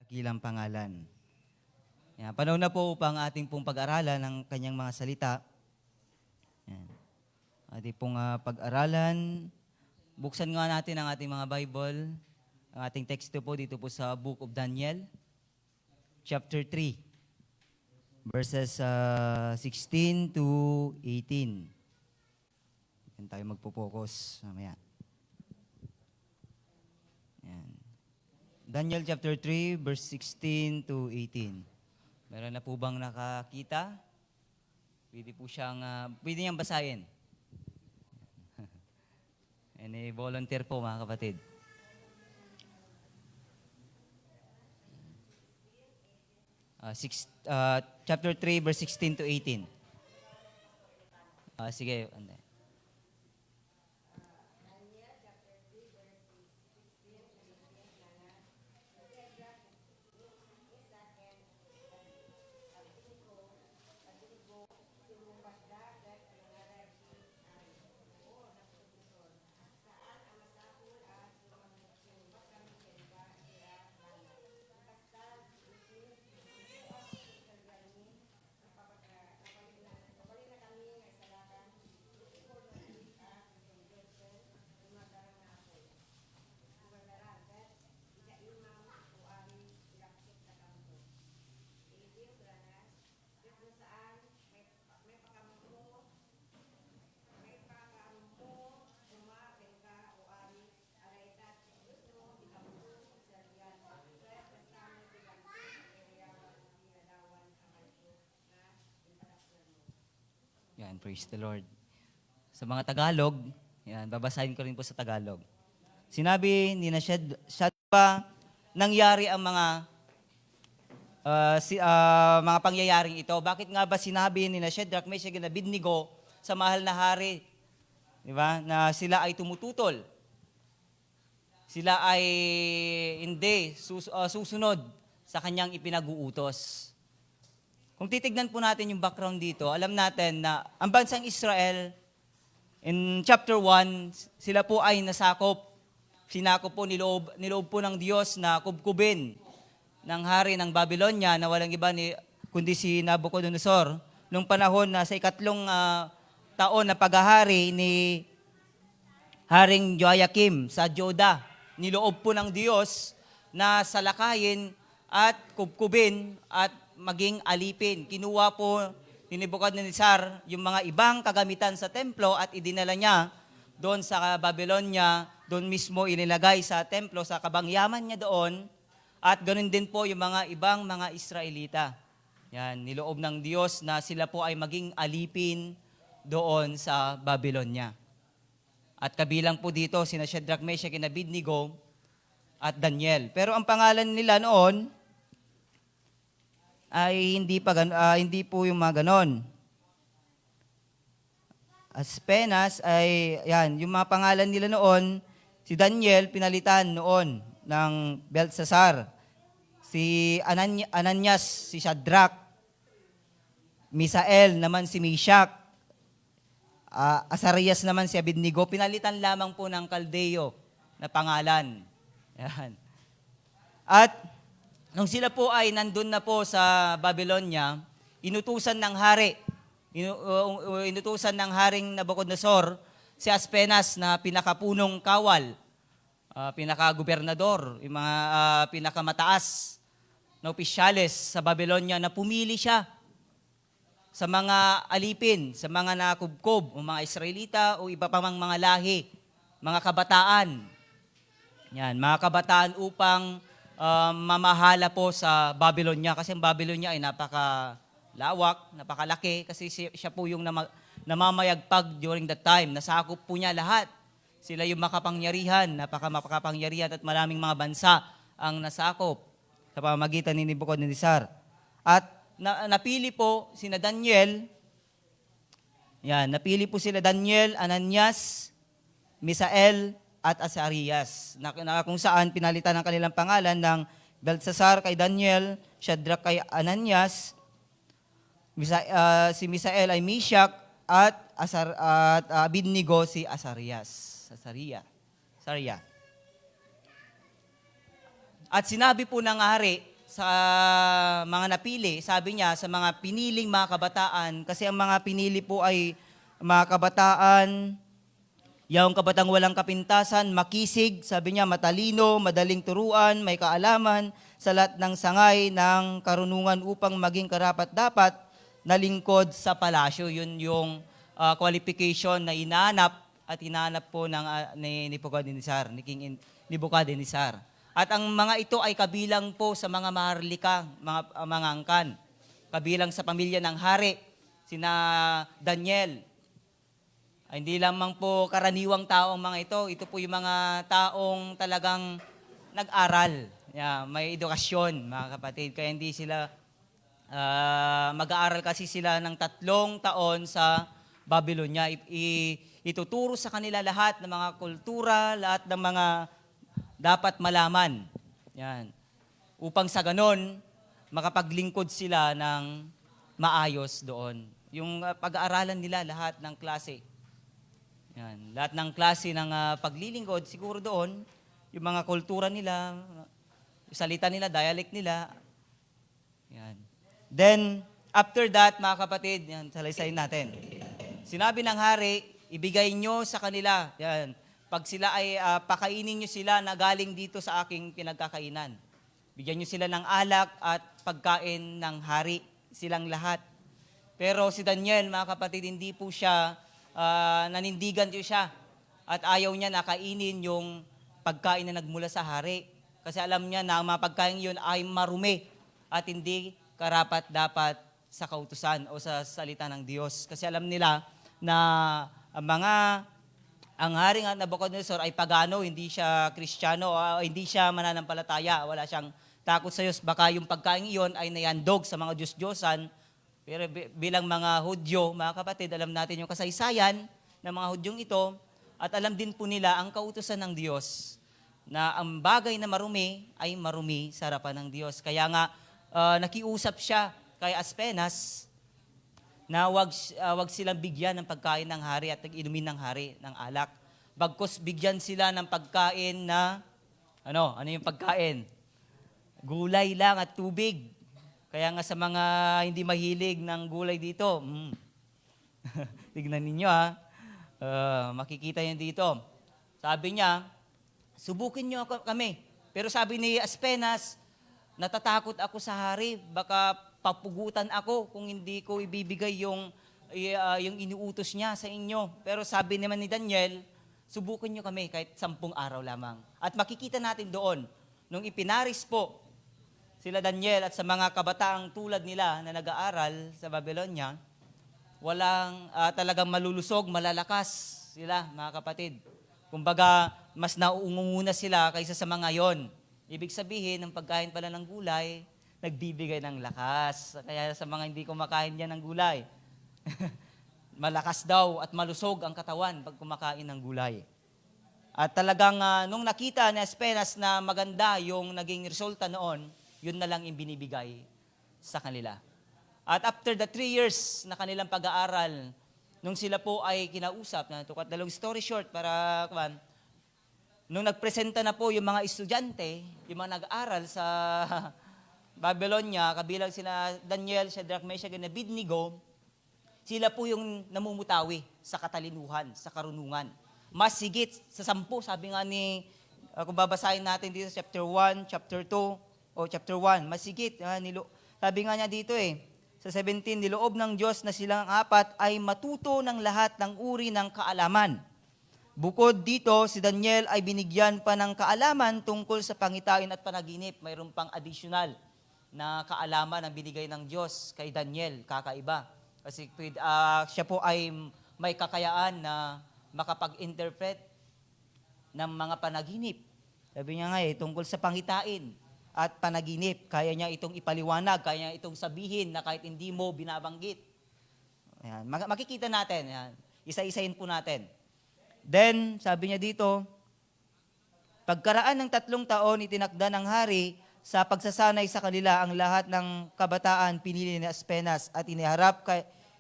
dakilang pangalan. Yan, panahon na po upang ating pong pag-aralan ng kanyang mga salita. Yan. Ating pong pag-aralan. Buksan nga natin ang ating mga Bible. Ang ating teksto po dito po sa Book of Daniel, chapter 3, verses 16 to 18. Yan tayo magpo-focus mamaya. Yan. Daniel chapter 3, verse 16 to 18. Meron na po bang nakakita? Pwede po siyang, pwede niyang basahin. Any volunteer po mga kapatid. Chapter 3, verse 16 to 18. Sige, ande. Yan, praise the Lord. Sa mga Tagalog, yan, babasahin ko rin po sa Tagalog. Sinabi ni Shadrach, nangyari ang mga pangyayaring ito. Bakit nga ba sinabi ni Shadrach, Meshach, and Abednego sa mahal na hari, di ba, na sila ay tumututol? Sila ay hindi susunod sa kanyang ipinag-uutos. Kung titignan po natin yung background dito, alam natin na ang bansang Israel, in chapter 1, sila po ay nasakop. Sinakop po, niloob po ng Diyos na kubkubin ng hari ng Babylonia na walang iba kundi si Nabucodonosor. Nung panahon na sa ikatlong taon na paghahari ni Haring Joachim sa Juda, niloob po ng Diyos na salakayin at kubkubin at maging alipin. Kinuha po ni Nebuchadnezzar yung mga ibang kagamitan sa templo at idinala niya doon sa Babylonia, doon mismo inilagay sa templo, sa kabangyaman niya doon, at ganoon din po yung mga ibang mga Israelita. Yan, niloob ng Diyos na sila po ay maging alipin doon sa Babylonia. At kabilang po dito sina Shadrach, Meshach, and Abednego at Daniel. Pero ang pangalan nila noon ay hindi po yung mga ganon. As penas ay, yan, yung mga pangalan nila noon, si Daniel pinalitan noon ng Belshazzar. Si Ananias, si Shadrach. Misael naman si Meshach. Azarias naman si Abednego. Pinalitan lamang po ng Kaldeo na pangalan. Yan. At nung sila po ay nandun na po sa Babylonia, inutusan ng hari, inutusan ng Haring Nabucodonosor si Aspenas na pinakapunong kawal, pinakagobernador, yung mga pinakamataas na opisyales sa Babylonia na pumili siya sa mga alipin, sa mga nakubkob, o mga Israelita o iba pa mang mga lahi, mga kabataan. Yan, mga kabataan upang mamahala po sa Babylonia, kasi ang Babylonia ay napakalawak, napakalaki, kasi siya po yung namamayagpag during that time. Nasakop po niya lahat. Sila yung makapangyarihan, makapangyarihan at maraming mga bansa ang nasakop sa pamamagitan ni Nebuchadnezzar. At napili po sina Daniel, yan, napili po sila Daniel, Ananias, Misael, at Azarias, na kung saan pinalitan ang kanilang pangalan ng Belshazzar kay Daniel, Shadrach kay Ananias, si Misael ay Meshach, at Abednego si Azarias. At sinabi po ng hari sa mga napili, sabi niya, sa mga piniling mga kabataan, kasi ang mga pinili po ay mga kabataan, yung kabatang walang kapintasan, makisig, sabi niya, matalino, madaling turuan, may kaalaman sa lahat ng sangay ng karunungan upang maging karapat-dapat na lingkod sa palasyo. Yun yung qualification na inaanap at inaanap po ng ni Nebuchadnezzar, ni King Nebuchadnezzar. At ang mga ito ay kabilang po sa mga maharlika, mga angkan. Kabilang sa pamilya ng hari, sina Daniel. Ay, hindi lamang po karaniwang tao ang mga ito. Ito po yung mga taong talagang nag-aral. Yeah, may edukasyon, mga kapatid. Kaya hindi sila, mag-aaral kasi sila ng 3 taon sa Babylonia. Ituturo sa kanila lahat ng mga kultura, lahat ng mga dapat malaman. Yan. Upang sa ganon, makapaglingkod sila ng maayos doon. Yung pag-aaralan nila lahat ng klase. Yan. Lahat ng klase ng paglilingkod, siguro doon, yung mga kultura nila, yung salita nila, dialect nila. Yan. Then, after that, mga kapatid, yan, salaysayin natin. Sinabi ng hari, ibigay nyo sa kanila. Yan. Pag sila ay pakainin nyo sila na galing dito sa aking pinagkakainan. Bigyan nyo sila ng alak at pagkain ng hari, silang lahat. Pero si Daniel, mga kapatid, hindi po siya, nanindigan siya. At ayaw niya nakainin yung pagkain na nagmula sa hari. Kasi alam niya na ang mga pagkain yun ay marumi at hindi karapat-dapat sa kautusan o sa salita ng Diyos. Kasi alam nila na ang hari nga Nabucodonosor ay pagano, hindi siya Kristiyano, hindi siya mananampalataya, wala siyang takot sa Diyos. Baka yung pagkain iyon ay nayandog sa mga Diyos-Diyosan. Pero bilang mga Hudyo, mga kapatid, alam natin yung kasaysayan ng mga Hudyong ito at alam din po nila ang kautusan ng Diyos na ang bagay na marumi ay marumi sa harapan ng Diyos. Kaya nga, nakiusap siya kay Aspenas na wag silang bigyan ng pagkain ng hari at inumin ng hari ng alak. Bagkus bigyan sila ng pagkain na, ano yung pagkain? Gulay lang at tubig. Kaya nga sa mga hindi mahilig ng gulay dito, tignan ninyo makikita nyo dito. Sabi niya, subukin nyo kami. Pero sabi ni Aspenas, natatakot ako sa hari, baka papugutan ako kung hindi ko ibibigay yung iniutos niya sa inyo. Pero sabi naman ni Daniel, subukin nyo kami kahit 10 araw lamang. At makikita natin doon, nung ipinaris po sila Daniel at sa mga kabataang tulad nila na nag-aaral sa Babylonia, walang talagang malulusog, malalakas sila, mga kapatid. Kumbaga, mas nauunguna sila kaysa sa mga yon. Ibig sabihin, ang pagkain pala ng gulay, nagbibigay ng lakas. Kaya sa mga hindi kumakain yan ng gulay, malakas daw at malusog ang katawan pag kumakain ng gulay. At talagang nung nakita ni Aspenas na maganda yung naging resulta noon, yun na lang yung binibigay sa kanila. At after the 3 years na kanilang pag-aaral, nung sila po ay kinausap, na to cut the long story short, para nung nagpresenta na po yung mga estudyante, yung mga nag-aaral sa Babylonia, kabilang sina Daniel, Shadrach, Meshach, and Abednego, sila po yung namumutawi sa katalinuhan, sa karunungan. Mas higit sa 10, sabi nga ni, kung babasahin natin dito sa chapter 1, chapter 2, o chapter 1, mas higit. Sabi nga niya dito sa 17, niloob ng Diyos na silang 4 ay matuto ng lahat ng uri ng kaalaman. Bukod dito, si Daniel ay binigyan pa ng kaalaman tungkol sa pangitain at panaginip. Mayroon pang additional na kaalaman ang binigay ng Diyos kay Daniel, kakaiba. Kasi siya po ay may kakayaan na makapag-interpret ng mga panaginip. Sabi niya nga tungkol sa pangitain at panaginip, kaya niya itong ipaliwanag, kaya niya itong sabihin na kahit hindi mo binabanggit. Ayan. Makikita natin, ayan. Isa-isahin po natin. Then, sabi niya dito, pagkaraan ng 3 taon, itinakda ng hari sa pagsasanay sa kanila ang lahat ng kabataan pinili ni Aspenas at iniharap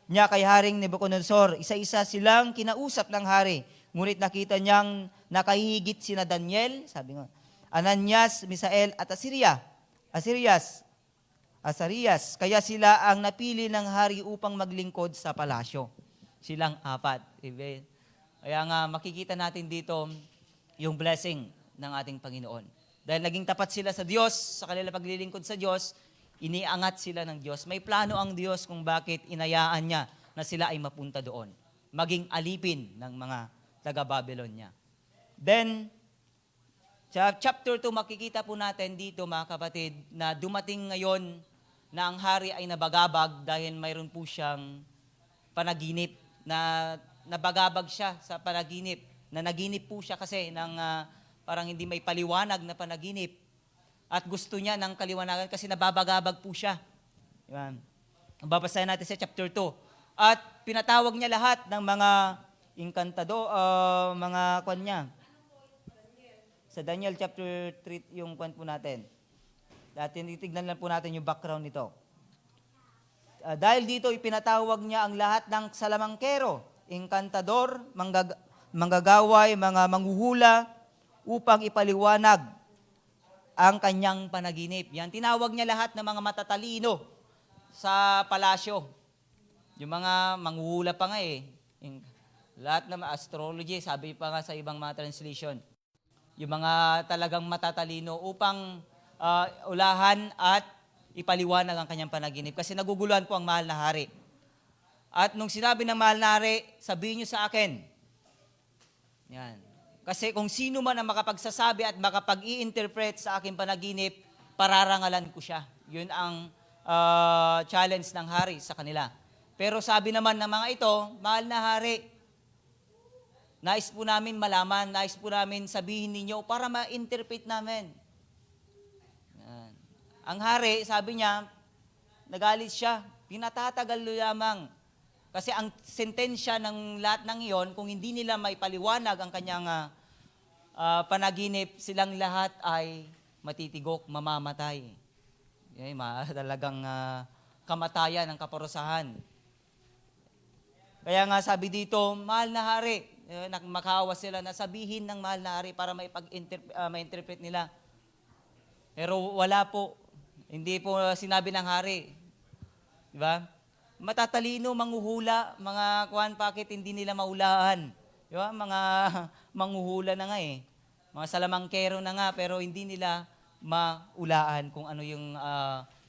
niya kay Haring Nebuchadnezzar. Isa-isa silang kinausap ng hari. Ngunit nakita niyang nakahigit sina Daniel, sabi nga, Ananias, Misael at Asarias. Kaya sila ang napili ng hari upang maglingkod sa palasyo. Silang apat. Kaya nga makikita natin dito yung blessing ng ating Panginoon. Dahil naging tapat sila sa Diyos, sa kanilang paglilingkod sa Diyos, iniangat sila ng Diyos. May plano ang Diyos kung bakit inayaan niya na sila ay mapunta doon. Maging alipin ng mga taga-Babylon niya. Then, sa chapter 2, makikita po natin dito mga kapatid, na dumating ngayon na ang hari ay nabagabag dahil mayroon po siyang panaginip, na nabagabag siya sa panaginip, na naginip po siya kasi ng parang hindi may paliwanag na panaginip. At gusto niya ng kaliwanagan kasi nababagabag po siya. Yan. Babasahin natin sa chapter 2. At pinatawag niya lahat ng mga inkantado, mga kwan niya. Sa Daniel chapter 3, yung kwan po natin. Dati titignan lang po natin yung background nito. Dahil dito, ipinatawag niya ang lahat ng salamangkero, inkantador, manggagaway, mga manghuhula, upang ipaliwanag ang kanyang panaginip. Yan, tinawag niya lahat ng mga matatalino sa palasyo. Yung mga manghuhula pa nga lahat ng astrology, sabi pa nga sa ibang mga translation. Yung mga talagang matatalino upang ulahan at ipaliwanag ang kanyang panaginip. Kasi naguguluhan po ang mahal na hari. At nung sinabi ng mahal na hari, sabihin niyo sa akin. Yan. Kasi kung sino man ang makapagsasabi at makapag-i-interpret sa aking panaginip, pararangalan ko siya. Yun ang challenge ng hari sa kanila. Pero sabi naman ng mga ito, mahal na hari, nais po namin malaman, nais po namin sabihin ninyo para ma-interpret namin. Yan. Ang hari, sabi niya, nagalit siya, pinatatagal lamang. Kasi ang sentensya ng lahat ng iyon, kung hindi nila may paliwanag ang kanyang panaginip, silang lahat ay matitigok, mamamatay. Talagang kamatayan ang kaparusahan. Kaya nga sabi dito, mahal na hari, makawa sila na sabihin ng mahal na hari para ma-interpret nila. Pero wala po. Hindi po sinabi ng hari. Di ba? Matatalino, manghuhula, mga bakit hindi nila maulaan? Di ba? Mga manghuhula na nga Mga salamangkero na nga, pero hindi nila maulaan kung ano yung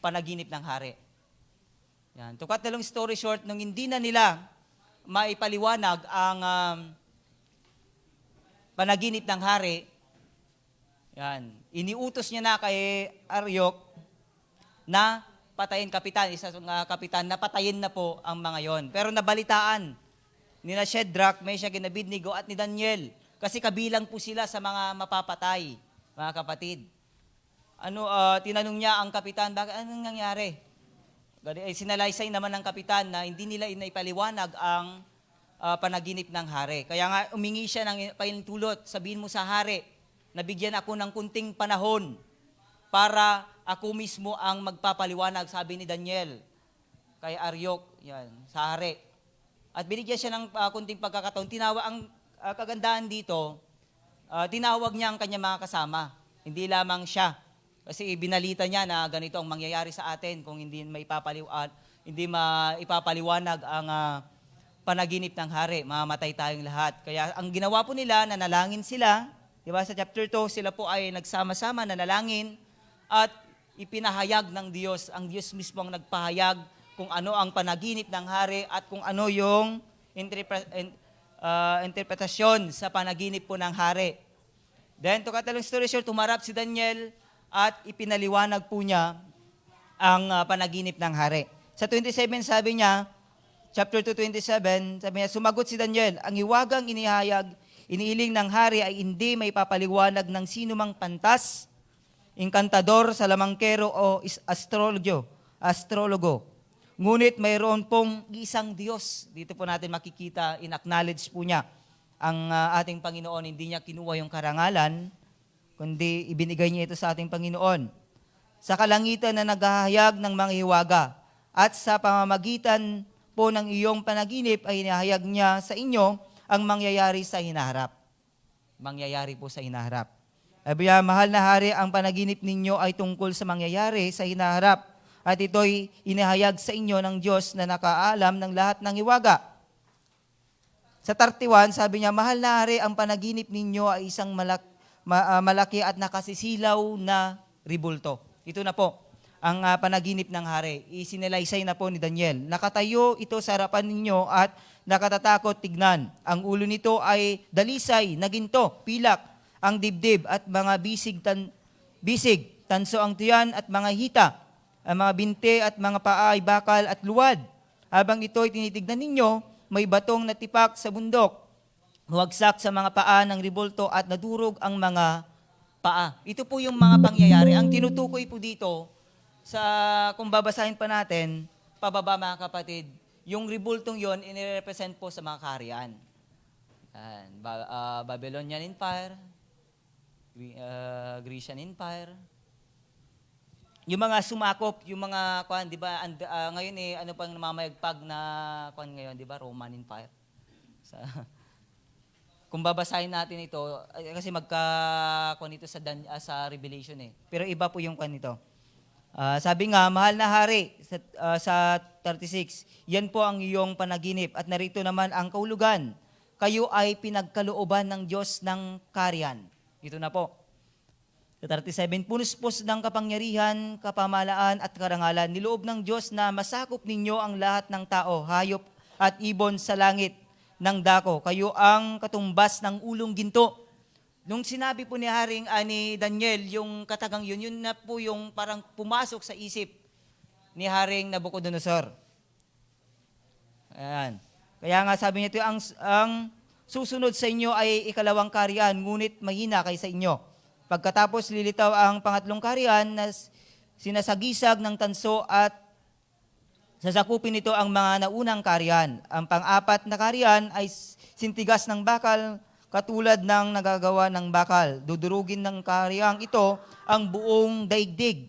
panaginip ng hari. Yan. To cut the long story short, nung hindi na nila maipaliwanag ang panaginip ng hari, yan, iniutos niya na kay Aryok na patayin kapitan, isa ng kapitan, na patayin na po ang mga yon. Pero nabalitaan ni Shadrach, Meshach, and Abednego at ni Daniel, kasi kabilang po sila sa mga mapapatay, mga kapatid. Tinanong niya ang kapitan, bakit anong nangyari? Sinalaysay naman ng kapitan na hindi nila inaipaliwanag ang panaginip ng hari. Kaya nga umingi siya ng pahintulot, sabihin mo sa hari, nabigyan ako ng kunting panahon para ako mismo ang magpapaliwanag, sabi ni Daniel kay Aryok, yan, sa hari. At binigyan siya ng kunting pagkakataon. Ang kagandahan dito, tinawag niya ang kanyang mga kasama. Hindi lamang siya. Kasi ibinalita niya na ganito ang mangyayari sa atin kung hindi maipapaliwanag ang panaginip ng hari. Mamamatay tayong lahat. Kaya ang ginawa po nila, nanalangin sila. Diba, sa chapter 2, sila po ay nagsama-sama, nanalangin at ipinahayag ng Diyos. Ang Diyos mismo ang nagpahayag kung ano ang panaginip ng hari at kung ano yung interpretasyon sa panaginip po ng hari. Then, to cut the long story short, tumarap si Daniel at ipinaliwanag po niya ang panaginip ng hari. Sa 27, sabi niya, chapter 2:27, sabi niya, sumagot si Daniel, ang hiwagang iniiling ng hari ay hindi may papaliwanag ng sinumang pantas, inkantador, salamangkero o astrologo. Ngunit mayroon pong isang Diyos. Dito po natin makikita, in-acknowledge po niya ang ating Panginoon. Hindi niya kinuha yung karangalan, kundi ibinigay niya ito sa ating Panginoon. Sa kalangitan na naghahayag ng mga hiwaga at sa pamamagitan po ng iyong panaginip ay inahayag niya sa inyo ang mangyayari sa hinaharap. Mangyayari po sa hinaharap. Sabi niya, mahal na hari, ang panaginip ninyo ay tungkol sa mangyayari sa hinaharap at ito'y inihayag sa inyo ng Diyos na nakaalam ng lahat ng hiwaga. Sa 31, sabi niya, mahal na hari, ang panaginip ninyo ay isang malaki at nakasisilaw na ribulto. Ito na po ang panaginip ng hari. Isinalaysay na po ni Daniel. Nakatayo ito sa harapan ninyo at nakatatakot tignan. Ang ulo nito ay dalisay na ginto, pilak, ang dibdib at mga bisig, tanso ang tiyan at mga hita, ang mga binte at mga paa ay bakal at luwad. Habang ito'y tinitignan ninyo, may batong natipak sa bundok, huwagsak sa mga paa ng ribulto at nadurog ang mga paa. Ito po yung mga pangyayari. Ang tinutukoy po dito, kung babasahin pa natin, pababa mga kapatid, yung ribultong yon inirepresent po sa mga kaharian. Babylonian Empire, Grecian Empire, yung mga sumakop, yung mga di ba, ngayon ano pang namamayagpag na ngayon, di ba, Roman Empire. Kung babasahin natin ito, kasi ito sa Revelation Pero iba po yung nito. Sabi nga, mahal na hari, sa 36, yan po ang iyong panaginip at narito naman ang kahulugan. Kayo ay pinagkalooban ng Diyos ng kaharian. Ito na po. Sa 37, punuspos ng kapangyarihan, kapamalaan at karangalan, niloob ng Diyos na masakop ninyo ang lahat ng tao, hayop at ibon sa langit ng dako. Kayo ang katumbas ng ulong ginto. Nung sinabi po ni ni Daniel, yung katagang yun na po yung parang pumasok sa isip ni Haring Nabucodonosor. Ayan. Kaya nga sabi niya ito, ang susunod sa inyo ay ikalawang kaharian, ngunit mahina kaysa inyo. Pagkatapos lilitaw ang pangatlong kaharian na sinasagisag ng tanso at sasakupin nito ang mga naunang kaharian. Ang pang-apat na kaharian ay sintigas ng bakal katulad ng nagagawa ng bakal. Dudurugin ng kahariang ito ang buong daigdig.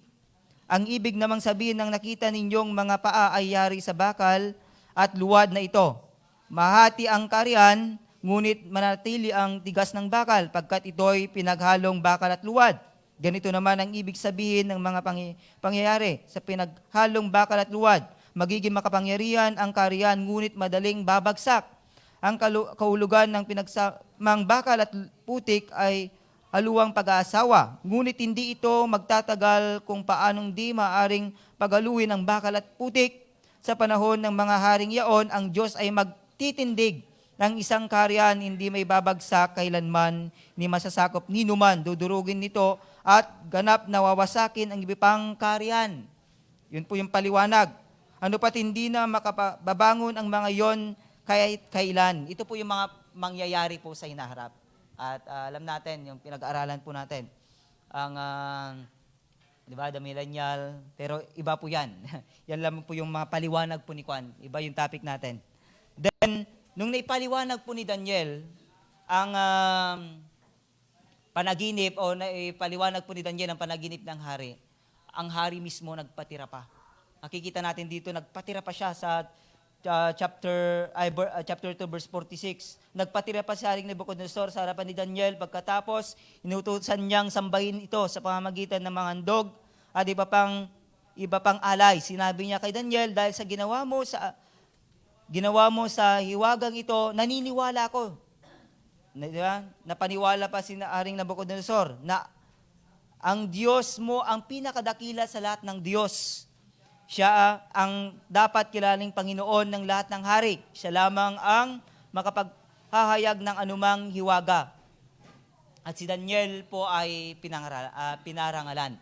Ang ibig namang sabihin ng nakita ninyong mga paa ay yari sa bakal at luwad na ito. Mahati ang kaharian, ngunit manatili ang tigas ng bakal pagkat ito'y pinaghalong bakal at luwad. Ganito naman ang ibig sabihin ng mga pangyayari sa pinaghalong bakal at luwad. Magiging makapangyarihan ang kaharian, ngunit madaling babagsak. Ang kahulugan ng pinagsamang bakal at putik ay haluang pag-aasawa. Ngunit hindi ito magtatagal kung paanong di maaring pagaluin ang bakal at putik. Sa panahon ng mga haring yaon, ang Diyos ay magtitindig ng isang kaharian, hindi may babagsak kailanman ni masasakop ni numan. Dudurugin nito at ganap na wawasakin ang iba pang kaharian. Yun po yung paliwanag. Ano pat hindi na makababangon ang mga yon kahit kailan. Ito po yung mga mangyayari po sa hinaharap. At alam natin, yung pinag-aaralan po natin, ang, di ba, the millennial, pero iba po yan. Yan lang po yung mga paliwanag po ni Kwan. Iba yung topic natin. Then, nung naipaliwanag po ni Daniel, ang panaginip, o naipaliwanag po ni Daniel ang panaginip ng hari, ang hari mismo nagpatira pa. Nakikita natin dito, nagpatira pa siya sa chapter 2 verse 46. Nagpatira pa si Haring Nabucodonosor sa harapan ni Daniel. Pagkatapos, inutusan niyang sambahin ito sa pamamagitan ng mga handog at iba pang alay. Sinabi niya kay Daniel, dahil sa ginawa mo sa hiwagang ito, naniniwala ko. Diba? Napaniwala pa si Haring Nabucodonosor na ang Diyos mo ang pinakadakila sa lahat ng Diyos. Siya ang dapat kilaling Panginoon ng lahat ng hari. Siya lamang ang makapaghahayag ng anumang hiwaga. At si Daniel po ay pinarangalan.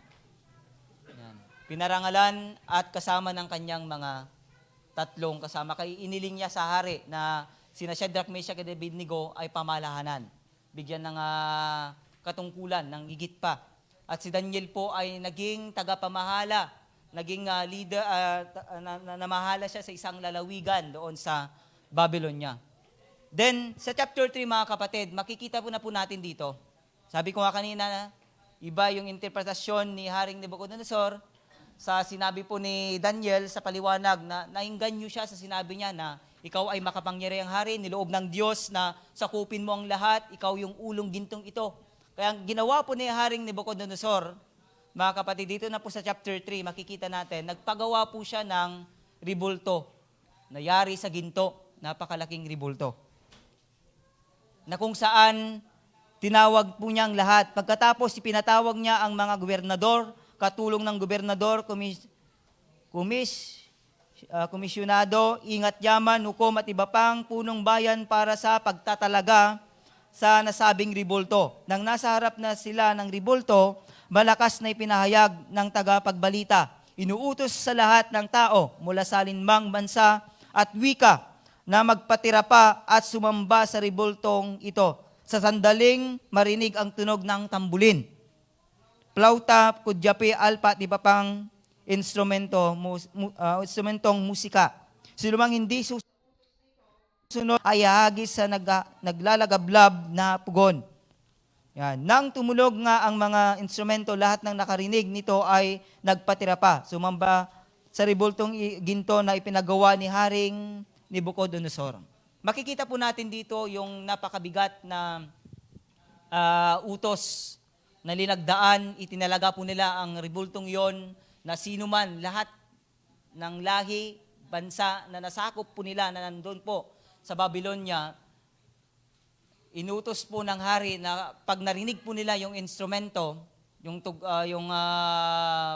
Yan. Pinarangalan at kasama ng kanyang mga tatlong kasama. Kaya iniling niya sa hari na sina Shadrach, Meshach at Abednego ay pamalahanan. Bigyan ng katungkulan, ng higit pa. At si Daniel po ay naging tagapamahala, naging leader, namahala siya sa isang lalawigan doon sa Babylonia. Then, sa chapter 3 mga kapatid, makikita po natin dito. Sabi ko nga kanina, iba yung interpretasyon ni Haring Nabucodonosor sa sinabi po ni Daniel sa paliwanag na nainganyo siya sa sinabi niya na ikaw ay makapangyarihang hari, niloob ng Diyos na sakupin mo ang lahat, ikaw yung ulong gintong ito. Kaya ang ginawa po ni Haring Nebuchadnezzar, mga kapatid, dito na po sa chapter 3, makikita natin, nagpagawa po siya ng ribulto, nayari sa ginto, napakalaking ribulto, na kung saan tinawag po niya ang lahat. Pagkatapos, ipinatawag niya ang mga gobernador, katulong ng gobernador, komisyonado, ingat yaman, hukom at iba pang punong bayan para sa pagtatalaga sa nasabing ribulto. Nang nasa harap na sila ng ribulto, malakas na ipinahayag ng tagapagbalita. Inuutos sa lahat ng tao mula sa alinmang bansa at wika na magpatira pa at sumamba sa ribultong ito. Sa sandaling marinig ang tunog ng tambulin, plauta, kudyapi, alpa at iba pang instrumentong musika. Sinumang hindi susunod ay hagis sa naglalagablab na pugon. Yan. Nang tumunog nga ang mga instrumento, lahat ng nakarinig nito ay nagpatira pa. Sumamba sa ribultong ginto na ipinagawa ni Haring Nebuchadnezzar. Makikita po natin dito yung napakabigat na utos na linagdaan, itinalaga po nila ang ribultong yon na sino man, lahat ng lahi, bansa na nasakop po nila na nandun po sa Babylonia, inutos po ng hari na pag narinig po nila yung instrumento, yung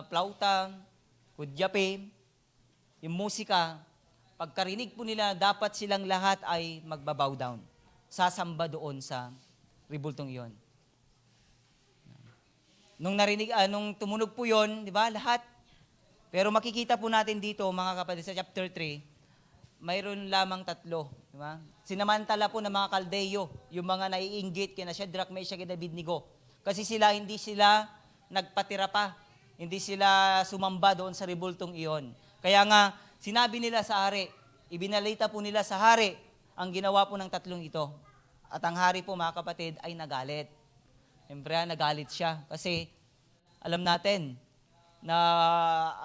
plauta, kudyape, yung musika, pagkarinig po nila, dapat silang lahat ay magbabow down. Sasamba doon sa ribultong iyon. Nung tumunog po yon, di ba, lahat. Pero makikita po natin dito, mga kapatid, sa chapter 3, mayroon lamang 3, di ba? Sinamantala po ng mga Kaldeyo, yung mga naiinggit kina Shadrach, Meshach, and Abednego. Kasi hindi sila nagpatira pa. Hindi sila sumamba doon sa ribultong iyon. Kaya nga, sinabi nila sa hari, ibinalita po nila sa hari ang ginawa po ng 3 ito. At ang hari po, mga kapatid, ay nagalit. Siyempre, nagalit siya. Kasi alam natin na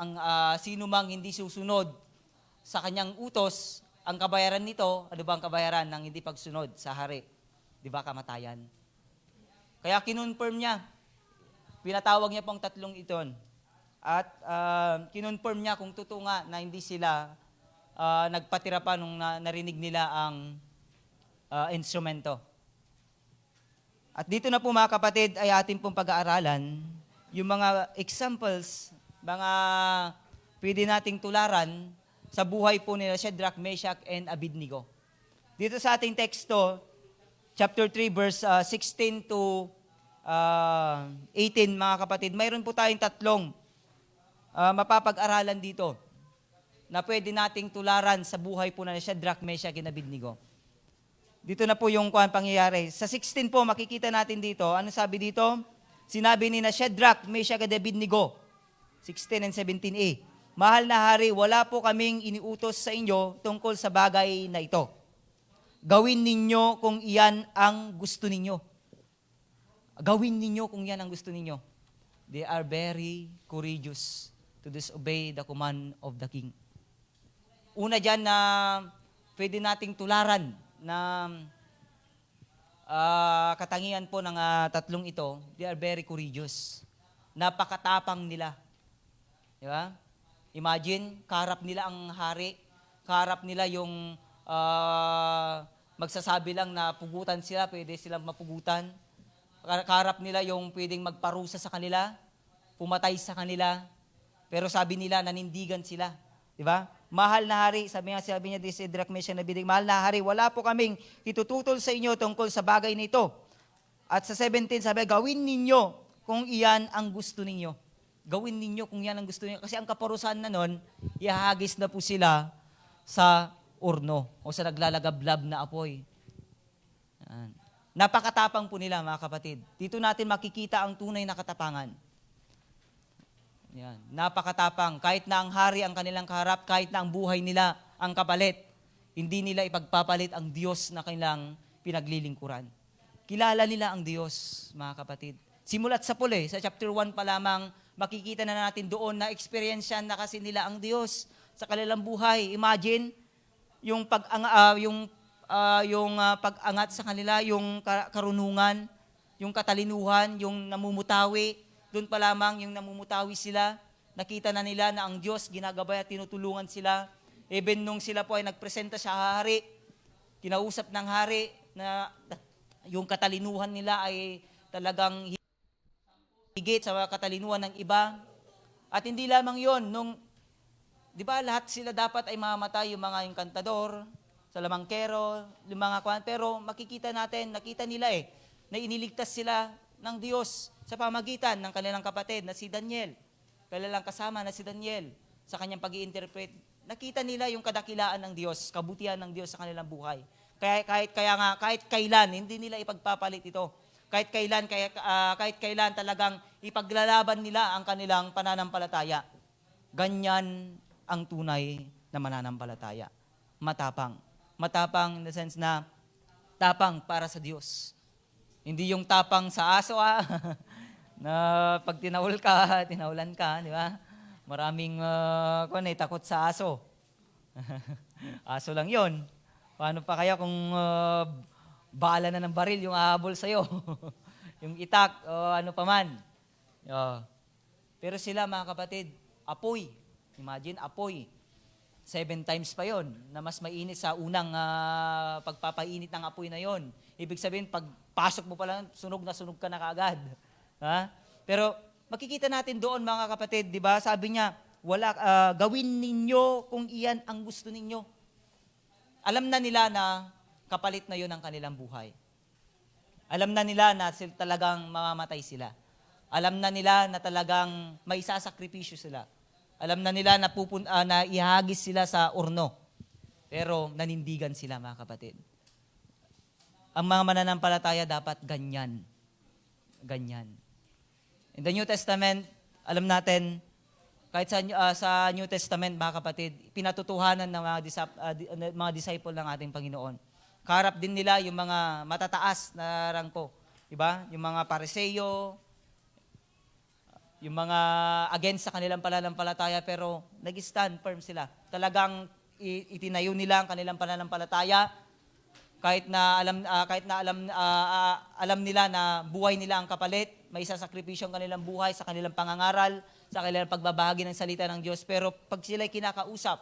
ang sino mang hindi susunod sa kanyang utos, ang kabayaran nito, ano ba ang kabayaran ng hindi pagsunod sa hari? Di ba, kamatayan? Kaya kinonfirm niya. Pinatawag niya pong 3 iton. At kinonfirm niya kung totoo nga na hindi sila nagpatira pa nung narinig nila ang instrumento. At dito na po, mga kapatid, ay ating pong pag-aaralan yung mga examples, mga pwede nating tularan sa buhay po nila Shadrach, Meshach, and Abednego. Dito sa ating teksto, chapter 3, verse 16 to 18, mga kapatid, mayroon po tayong 3 mapapag-aralan dito na pwede nating tularan sa buhay po na Shadrach, Meshach, and Abednego. Dito na po yung pangyayari. Sa 16 po, makikita natin dito, ano sabi dito? Sinabi ni na Shadrach, Meshach, and Abednego, 16 and 17a, Mahal na hari, wala po kaming iniutos sa inyo tungkol sa bagay na ito. Gawin ninyo kung iyan ang gusto ninyo. Gawin ninyo kung iyan ang gusto ninyo. They are very courageous to disobey the command of the king. Una dyan na pwede nating tularan na katangian po ng 3 ito, they are very courageous. Napakatapang nila. Di ba? Imagine, kaharap nila ang hari, kaharap nila yung magsasabi lang na pugutan sila, pwede silang mapugutan. Kaharap nila yung pwedeng magparusa sa kanila, pumatay sa kanila, pero sabi nila, nanindigan sila. Di ba? Mahal na hari, sabi niya di Shadrach, Meshach, and Abednego, mahal na hari, wala po kaming itututol sa inyo tungkol sa bagay nito. At sa 17, sabi, gawin ninyo kung iyan ang gusto ninyo. Gawin ninyo kung yan ang gusto niyo. Kasi ang kaparusahan na nun, ihahagis na po sila sa urno o sa naglalagablab na apoy. Yan. Napakatapang po nila, mga kapatid. Dito natin makikita ang tunay na katapangan. Yan. Napakatapang. Kahit na ang hari ang kanilang kaharap, kahit na ang buhay nila ang kapalit, hindi nila ipagpapalit ang Diyos na kanilang pinaglilingkuran. Kilala nila ang Diyos, mga kapatid. Simulat sa sa chapter 1 pa lamang, makikita na natin doon na experience na kasi nila ang Diyos sa kanilang buhay. Imagine, yung pag-angat sa kanila, yung karunungan, yung katalinuhan, yung namumutawi, doon pa lamang yung namumutawi sila, nakita na nila na ang Diyos ginagabay at tinutulungan sila. Even nung sila po ay nagpresenta sa hari, kinausap ng hari na yung katalinuhan nila ay talagang higit sa katalinuhan ng iba. At hindi lamang yon, di ba lahat sila dapat ay mamatay, yung mga inkantador, salamangkero, yung mga kwan, pero makikita natin, nakita nila na iniligtas sila ng Diyos sa pamagitan ng kanilang kapatid na si Daniel, kanilang kasama na si Daniel, sa kanyang pag-i-interpret. Nakita nila yung kadakilaan ng Diyos, kabutihan ng Diyos sa kanilang buhay. Kahit kailan, hindi nila ipagpapalit ito. Kahit kailan talagang ipaglalaban nila ang kanilang pananampalataya. Ganyan ang tunay na mananampalataya. Matapang. Matapang in the sense na tapang para sa Diyos. Hindi yung tapang sa aso na pag tinahulan ka, di ba? Maraming takot sa aso. Aso lang yon. Paano pa kaya kung bala na ng baril yung ahabol sa'yo? Yung itak o ano pa man. Pero sila mga kapatid, apoy. Imagine, apoy. 7 times pa yon na mas mainit sa unang pagpapainit ng apoy na yon. Ibig sabihin, pag pasok mo pa lang, sunog ka na kaagad. Ha? Pero makikita natin doon mga kapatid, di ba? Sabi niya, gawin ninyo kung iyan ang gusto ninyo. Alam na nila na kapalit na yon ang kanilang buhay. Alam na nila na talagang mamamatay sila. Alam na nila na talagang may sasakripisyo sila. Alam na nila na, na ihagis sila sa urno. Pero nanindigan sila mga kapatid. Ang mga mananampalataya dapat ganyan. Ganyan. In the New Testament, alam natin, kahit sa New Testament mga kapatid, pinatutuhanan ng mga disciple ng ating Panginoon. Kaharap din nila yung mga matataas na rangko. Diba? Yung mga Pariseo, yung mga against sa kanilang pananampalataya, pero nag-stand firm sila. Talagang itinayo nila ang kanilang pananampalataya kahit na alam nila na buhay nila ang kapalit, may isasakripisyo ang kanilang buhay sa kanilang pangangaral, sa kanilang pagbabahagi ng salita ng Diyos. Pero pag sila'y kinakausap,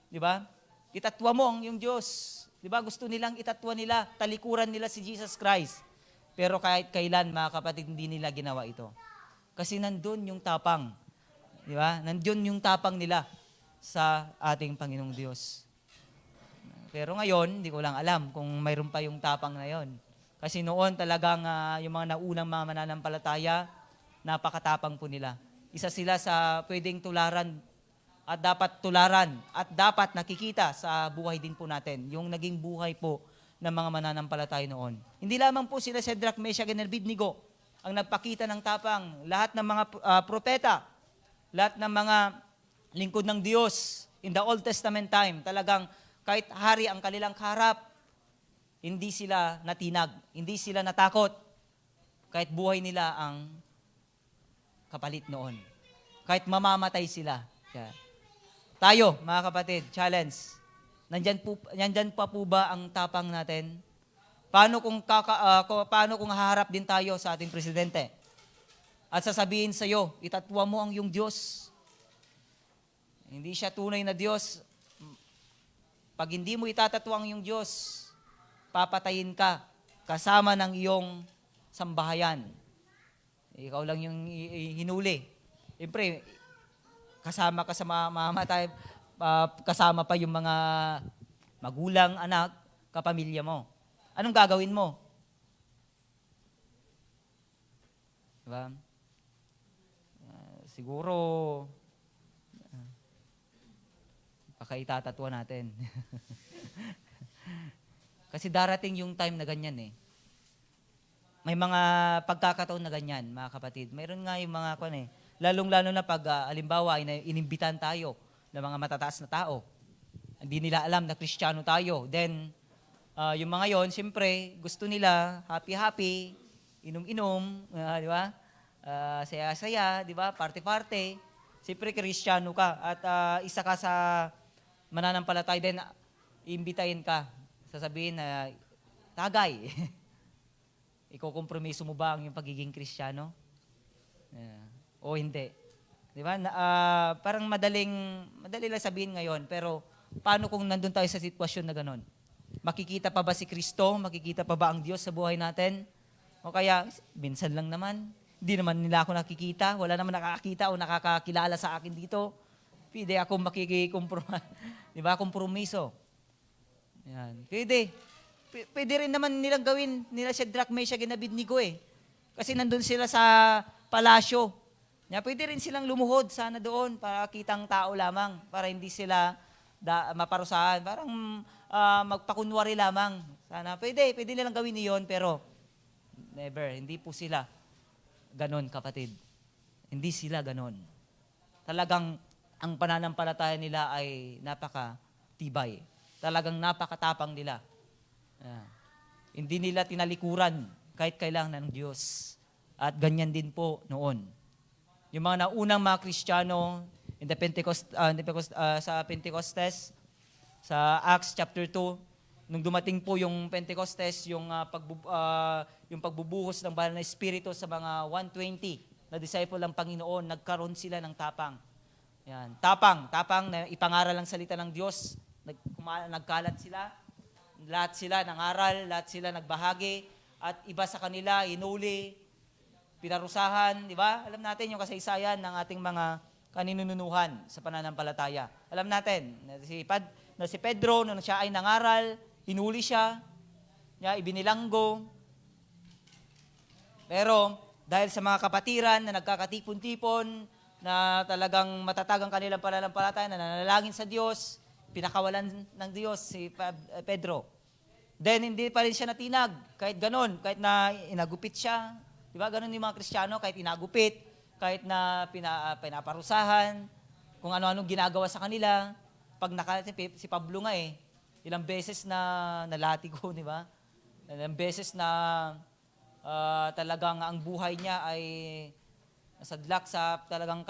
di ba? Itatwa mo yung Diyos. Di ba? Gusto nilang itatwa nila, talikuran nila si Jesus Christ. Pero kahit kailan, mga kapatid, hindi nila ginawa ito. Kasi nandun yung tapang. Di ba? Nandun yung tapang nila sa ating Panginoong Diyos. Pero ngayon, hindi ko lang alam kung mayroon pa yung tapang na yon. Kasi noon talagang yung mga naunang mga mananampalataya, napakatapang po nila. Isa sila sa pwedeng tularan at dapat nakikita sa buhay din po natin, yung naging buhay po ng mga mananampalataya noon. Hindi lamang po sila Shadrach, Meshach, and Abednego ang nagpakita ng tapang. Lahat ng mga propeta, lahat ng mga lingkod ng Diyos in the Old Testament time, talagang kahit hari ang kanilang kaharap, hindi sila natinag, hindi sila natakot, kahit buhay nila ang kapalit noon. Kahit mamamatay sila. Tayo, mga kapatid, challenge. Nandyan pa po ba ang tapang natin? Paano kung haharap din tayo sa ating presidente? At sasabihin sa iyo, itatwa mo ang iyong Diyos. Hindi siya tunay na Diyos. Pag hindi mo itatatwa ang iyong Diyos, papatayin ka kasama ng iyong sambahayan. Ikaw lang yung hinuli. Siyempre, kasama ka sa mamatay, kasama pa yung mga magulang, anak, kapamilya mo. Anong gagawin mo? Diba? Siguro, baka itatatwa natin. Kasi darating yung time na ganyan eh. May mga pagkakataon na ganyan, mga kapatid. Mayroon nga yung mga lalong-lalo na pag alimbawa, inimbitan tayo ng mga matataas na tao. Hindi nila alam na Kristiyano tayo. Then, yung mga yon, siyempre, gusto nila happy-happy, inom-inom, di ba? Saya-saya, di ba? Party-party. Siyempre, Kristiyano ka. At isa ka sa mananampalataya, then iimbitahin ka. Sasabihin na, tagay. Iko-kompromiso mo ba ang iyong pagiging Kristiyano? Yeah. O hindi? Di ba? Parang madali lang sabihin ngayon, pero paano kung nandun tayo sa sitwasyon na ganon? Makikita pa ba si Kristo? Makikita pa ba ang Diyos sa buhay natin? O kaya, minsan lang naman. Hindi naman nila ako nakikita. Wala naman nakakakita o nakakakilala sa akin dito. Pwede ako di ba? Kompromiso. Yan. Pwede. Pwede rin naman nilang gawin nila Shadrach, Meshach, and Abednego eh. Kasi nandun sila sa palasyo. Pwede rin silang lumuhod sana doon para kitang tao lamang, para hindi sila maparusahan. Parang magpakunwari lamang. Sana pwede nilang gawin iyon, pero never. Hindi po sila ganon, kapatid. Hindi sila ganon. Talagang ang pananampalataya nila ay napakatibay. Talagang napakatapang nila. Hindi nila tinalikuran kahit kailangan ng Diyos. At ganyan din po noon. Yung mga naunang mga Kristiyano in the sa Pentecostes, sa Acts chapter 2, nung dumating po yung Pentecostes, yung pagbubuhos ng banal na Espiritu sa mga 120 na disciple ng Panginoon, nagkaroon sila ng tapang. Yan, tapang na ipangaral ang salita ng Diyos. Nagkalat sila, lahat sila nangaral, lahat sila nagbahagi, at iba sa kanila inuli, pinarusahan, di ba? Alam natin yung kasaysayan ng ating mga kaninununuhan sa pananampalataya. Alam natin na si Pedro, nung siya ay nangaral, hinuli siya, ibinilanggo. Pero dahil sa mga kapatiran na nagkakatipon-tipon, na talagang matatag ang kanilang pananampalataya, na nanalangin sa Diyos, pinakawalan ng Diyos si Pedro. Then hindi pa rin siya natinag, kahit ganon, kahit na inagupit siya. Diba? Ganon yung mga Kristiyano, kahit inagupit, kahit na pinaparusahan, kung ano-anong ginagawa sa kanila. Pag si Pablo nga ilang beses na nalatigo, di ba? Ilang beses na talagang ang buhay niya ay nasadlak sa talagang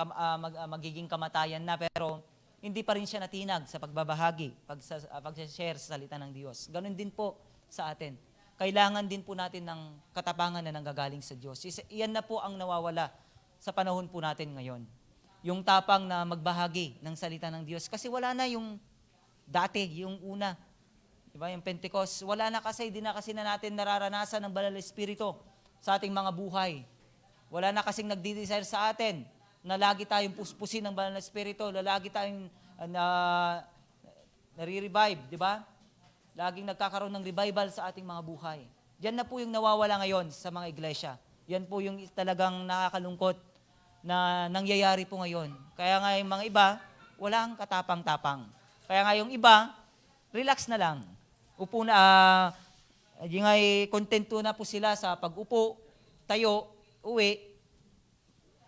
magiging kamatayan na, pero hindi pa rin siya natinag sa pagbabahagi, pag-share sa salita ng Diyos. Ganon din po sa atin. Kailangan din po natin ng katapangan na nanggagaling sa Diyos. Iyan na po ang nawawala sa panahon po natin ngayon. Yung tapang na magbahagi ng salita ng Diyos. Kasi wala na yung dati, yung una. Diba? Yung Pentecost, wala na kasi, di na kasi na natin nararanasan ng Banal na Espiritu sa ating mga buhay. Wala na kasing nagdi-desire sa atin na lagi tayong puspusin ng Banal na Espiritu, na lagi tayong nare-revive, di ba? Laging nagkakaroon ng revival sa ating mga buhay. Yan na po yung nawawala ngayon sa mga iglesia. Yan po yung talagang nakakalungkot na nangyayari po ngayon. Kaya nga yung mga iba, walang katapang-tapang. Kaya nga yung iba, relax na lang. Upo na, yung ay kontento na po sila sa pag-upo, tayo, uwi.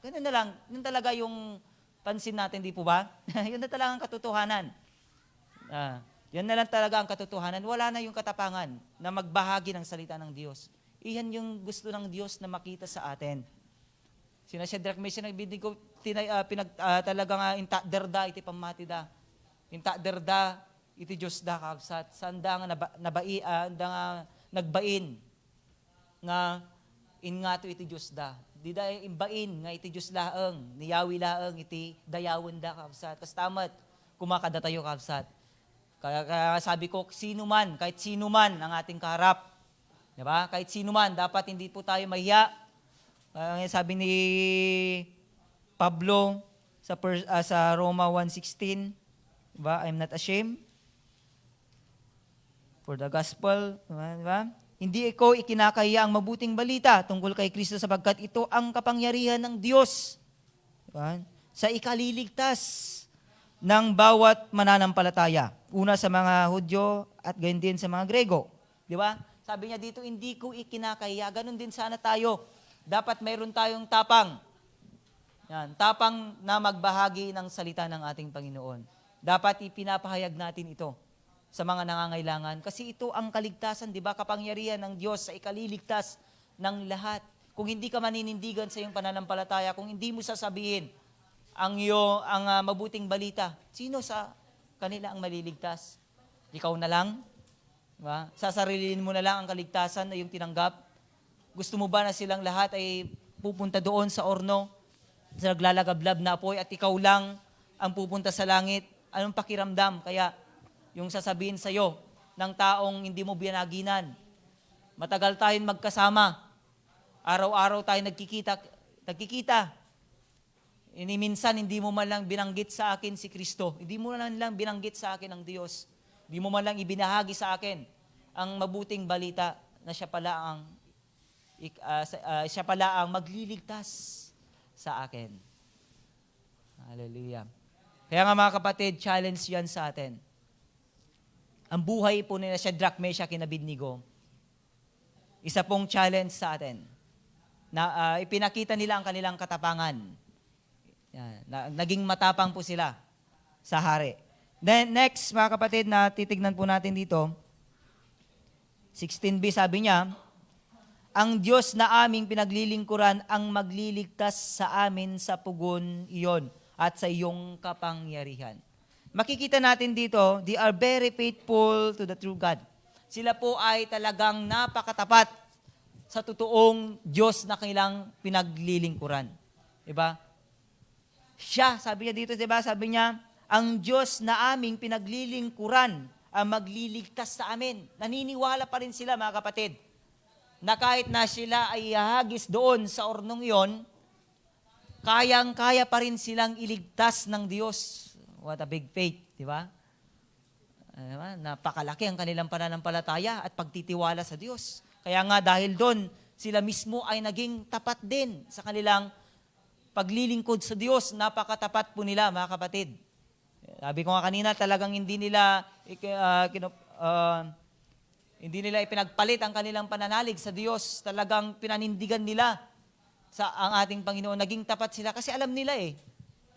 Ganun na lang. Yun talaga yung pansin natin, di po ba? Yun na talaga ang katotohanan. Yan na lang talaga ang katotohanan. Wala na yung katapangan na magbahagi ng salita ng Diyos. Iyan yung gusto ng Diyos na makita sa atin. Sina Shadrach, Meshach, and Abednego, talagang intakderda iti pamatida. Intakderda iti Diyos da kabsat. Sanda nga nagbain nga ingato iti Diyos da. Di da imbain nga iti Diyos laeng, niyawi laeng iti dayawon da kabsat. Kas tamat, kumakada tayo kabsat. Kaya sabi ko, kahit sino man ang ating kaharap. Diba? Kahit sino man, dapat hindi po tayo mahiya. Sabi ni Pablo sa Roma 1:16, diba? I'm not ashamed for the gospel. Diba? Hindi ko ikinakahiya ang mabuting balita tungkol kay Kristo sapagkat ito ang kapangyarihan ng Diyos. Diba? Sa ikaliligtas ng bawat mananampalataya. Una sa mga Hudyo at gayon din sa mga Grego. Di ba? Sabi niya dito, hindi ko ikinakahiya. Ganon din sana tayo. Dapat mayroon tayong tapang. Yan, tapang na magbahagi ng salita ng ating Panginoon. Dapat ipinapahayag natin ito sa mga nangangailangan. Kasi ito ang kaligtasan, di ba? Kapangyarihan ng Diyos sa ikaliligtas ng lahat. Kung hindi ka maninindigan sa iyong pananampalataya, kung hindi mo sasabihin ang mabuting balita, sino sa kanila ang maliligtas? Ikaw na lang? Diba? Sasariliin mo na lang ang kaligtasan na yung tinanggap? Gusto mo ba na silang lahat ay pupunta doon sa orno, sa naglalagablab na apoy at ikaw lang ang pupunta sa langit? Anong pakiramdam? Kaya yung sasabihin sa'yo ng taong hindi mo binaginan, matagal tayong magkasama, araw-araw tayo nagkikita. Minsan, hindi mo man lang binanggit sa akin si Kristo. Hindi mo man lang binanggit sa akin ang Diyos. Hindi mo man lang ibinahagi sa akin ang mabuting balita na siya pala ang magliligtas sa akin. Hallelujah. Kaya nga mga kapatid, challenge yan sa atin. Ang buhay po nila Shadrach, Meshach, and Abednego, isa pong challenge sa atin na ipinakita nila ang kanilang katapangan. Yan, naging matapang po sila sa hari. Then next, mga kapatid, na titignan po natin dito, 16b, sabi niya, ang Diyos na aming pinaglilingkuran ang magliligtas sa amin sa pugon iyon at sa iyong kapangyarihan. Makikita natin dito, they are very faithful to the true God. Sila po ay talagang napakatapat sa totoong Diyos na kanilang pinaglilingkuran. Diba? Siya, sabi niya dito, diba? Sabi niya, ang Diyos na aming pinaglilingkuran ang magliligtas sa amin. Naniniwala pa rin sila, mga kapatid, na kahit na sila ay hagis doon sa ornong yon, kayang-kaya pa rin silang iligtas ng Diyos. What a big faith, di ba? Napakalaki ang kanilang pananampalataya at pagtitiwala sa Diyos. Kaya nga dahil doon, sila mismo ay naging tapat din sa kanilang paglilingkod sa Diyos. Napakatapat po nila, mga kapatid. Sabi ko nga kanina, talagang hindi nila ipinagpalit ang kanilang pananalig sa Diyos. Talagang pinanindigan nila sa ang ating Panginoon. Naging tapat sila kasi alam nila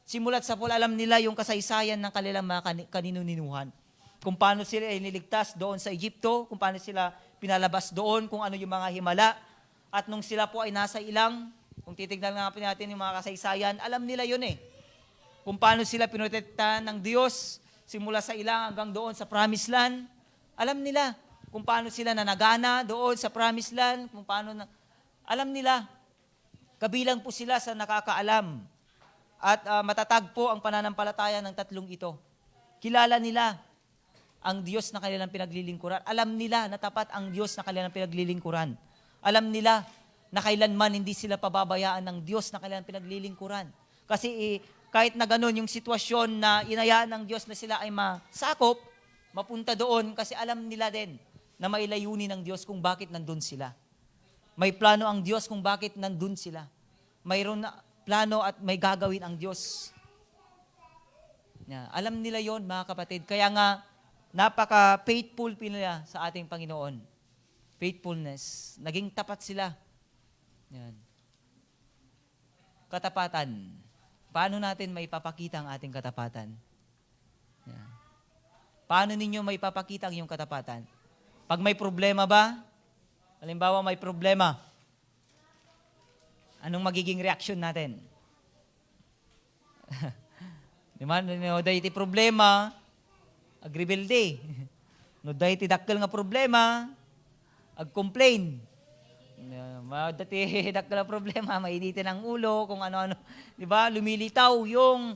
Simulat sa pula, alam nila yung kasaysayan ng kanilang mga kanininuhan. Kung paano sila iniligtas doon sa Egypto, kung paano sila pinalabas doon, kung ano yung mga himala. At nung sila po ay nasa ilang, kung titignan nga po natin yung mga kasaysayan, alam nila yun Kung paano sila pinotektahan ng Diyos, simula sa ilang hanggang doon sa Promised Land, alam nila kung paano sila nanagana doon sa Promised Land, kung paano alam nila. Kabilang po sila sa nakakaalam. At matatag po ang pananampalataya ng tatlong ito. Kilala nila ang Diyos na kanilang pinaglilingkuran. Alam nila na tapat ang Diyos na kanilang pinaglilingkuran. Alam nila na kailanman hindi sila pababayaan ng Diyos na kanilang pinaglilingkuran. Kasi kahit na ganun yung sitwasyon na inayaan ng Diyos na sila ay masakop, mapunta doon kasi alam nila din na may layunin ng Diyos kung bakit nandun sila. May plano ang Diyos kung bakit nandun sila. Mayroon na plano at may gagawin ang Diyos. Alam nila yon, mga kapatid. Kaya nga, napaka-faithful nila sa ating Panginoon. Faithfulness. Naging tapat sila. Yan. Katapatan. Paano natin maipapakita ang ating katapatan? Yan. Paano ninyo maipapakita ang iyong katapatan? Pag may problema ba? Halimbawa, may problema. Anong magiging reaksyon natin? Di ba? No, dahil iti problema, agribilde. No, dahil iti dakkel nga problema, ag-complain. Dati dakkel nga problema, mainitin ang ulo, kung ano-ano. Di ba? Lumilitaw yung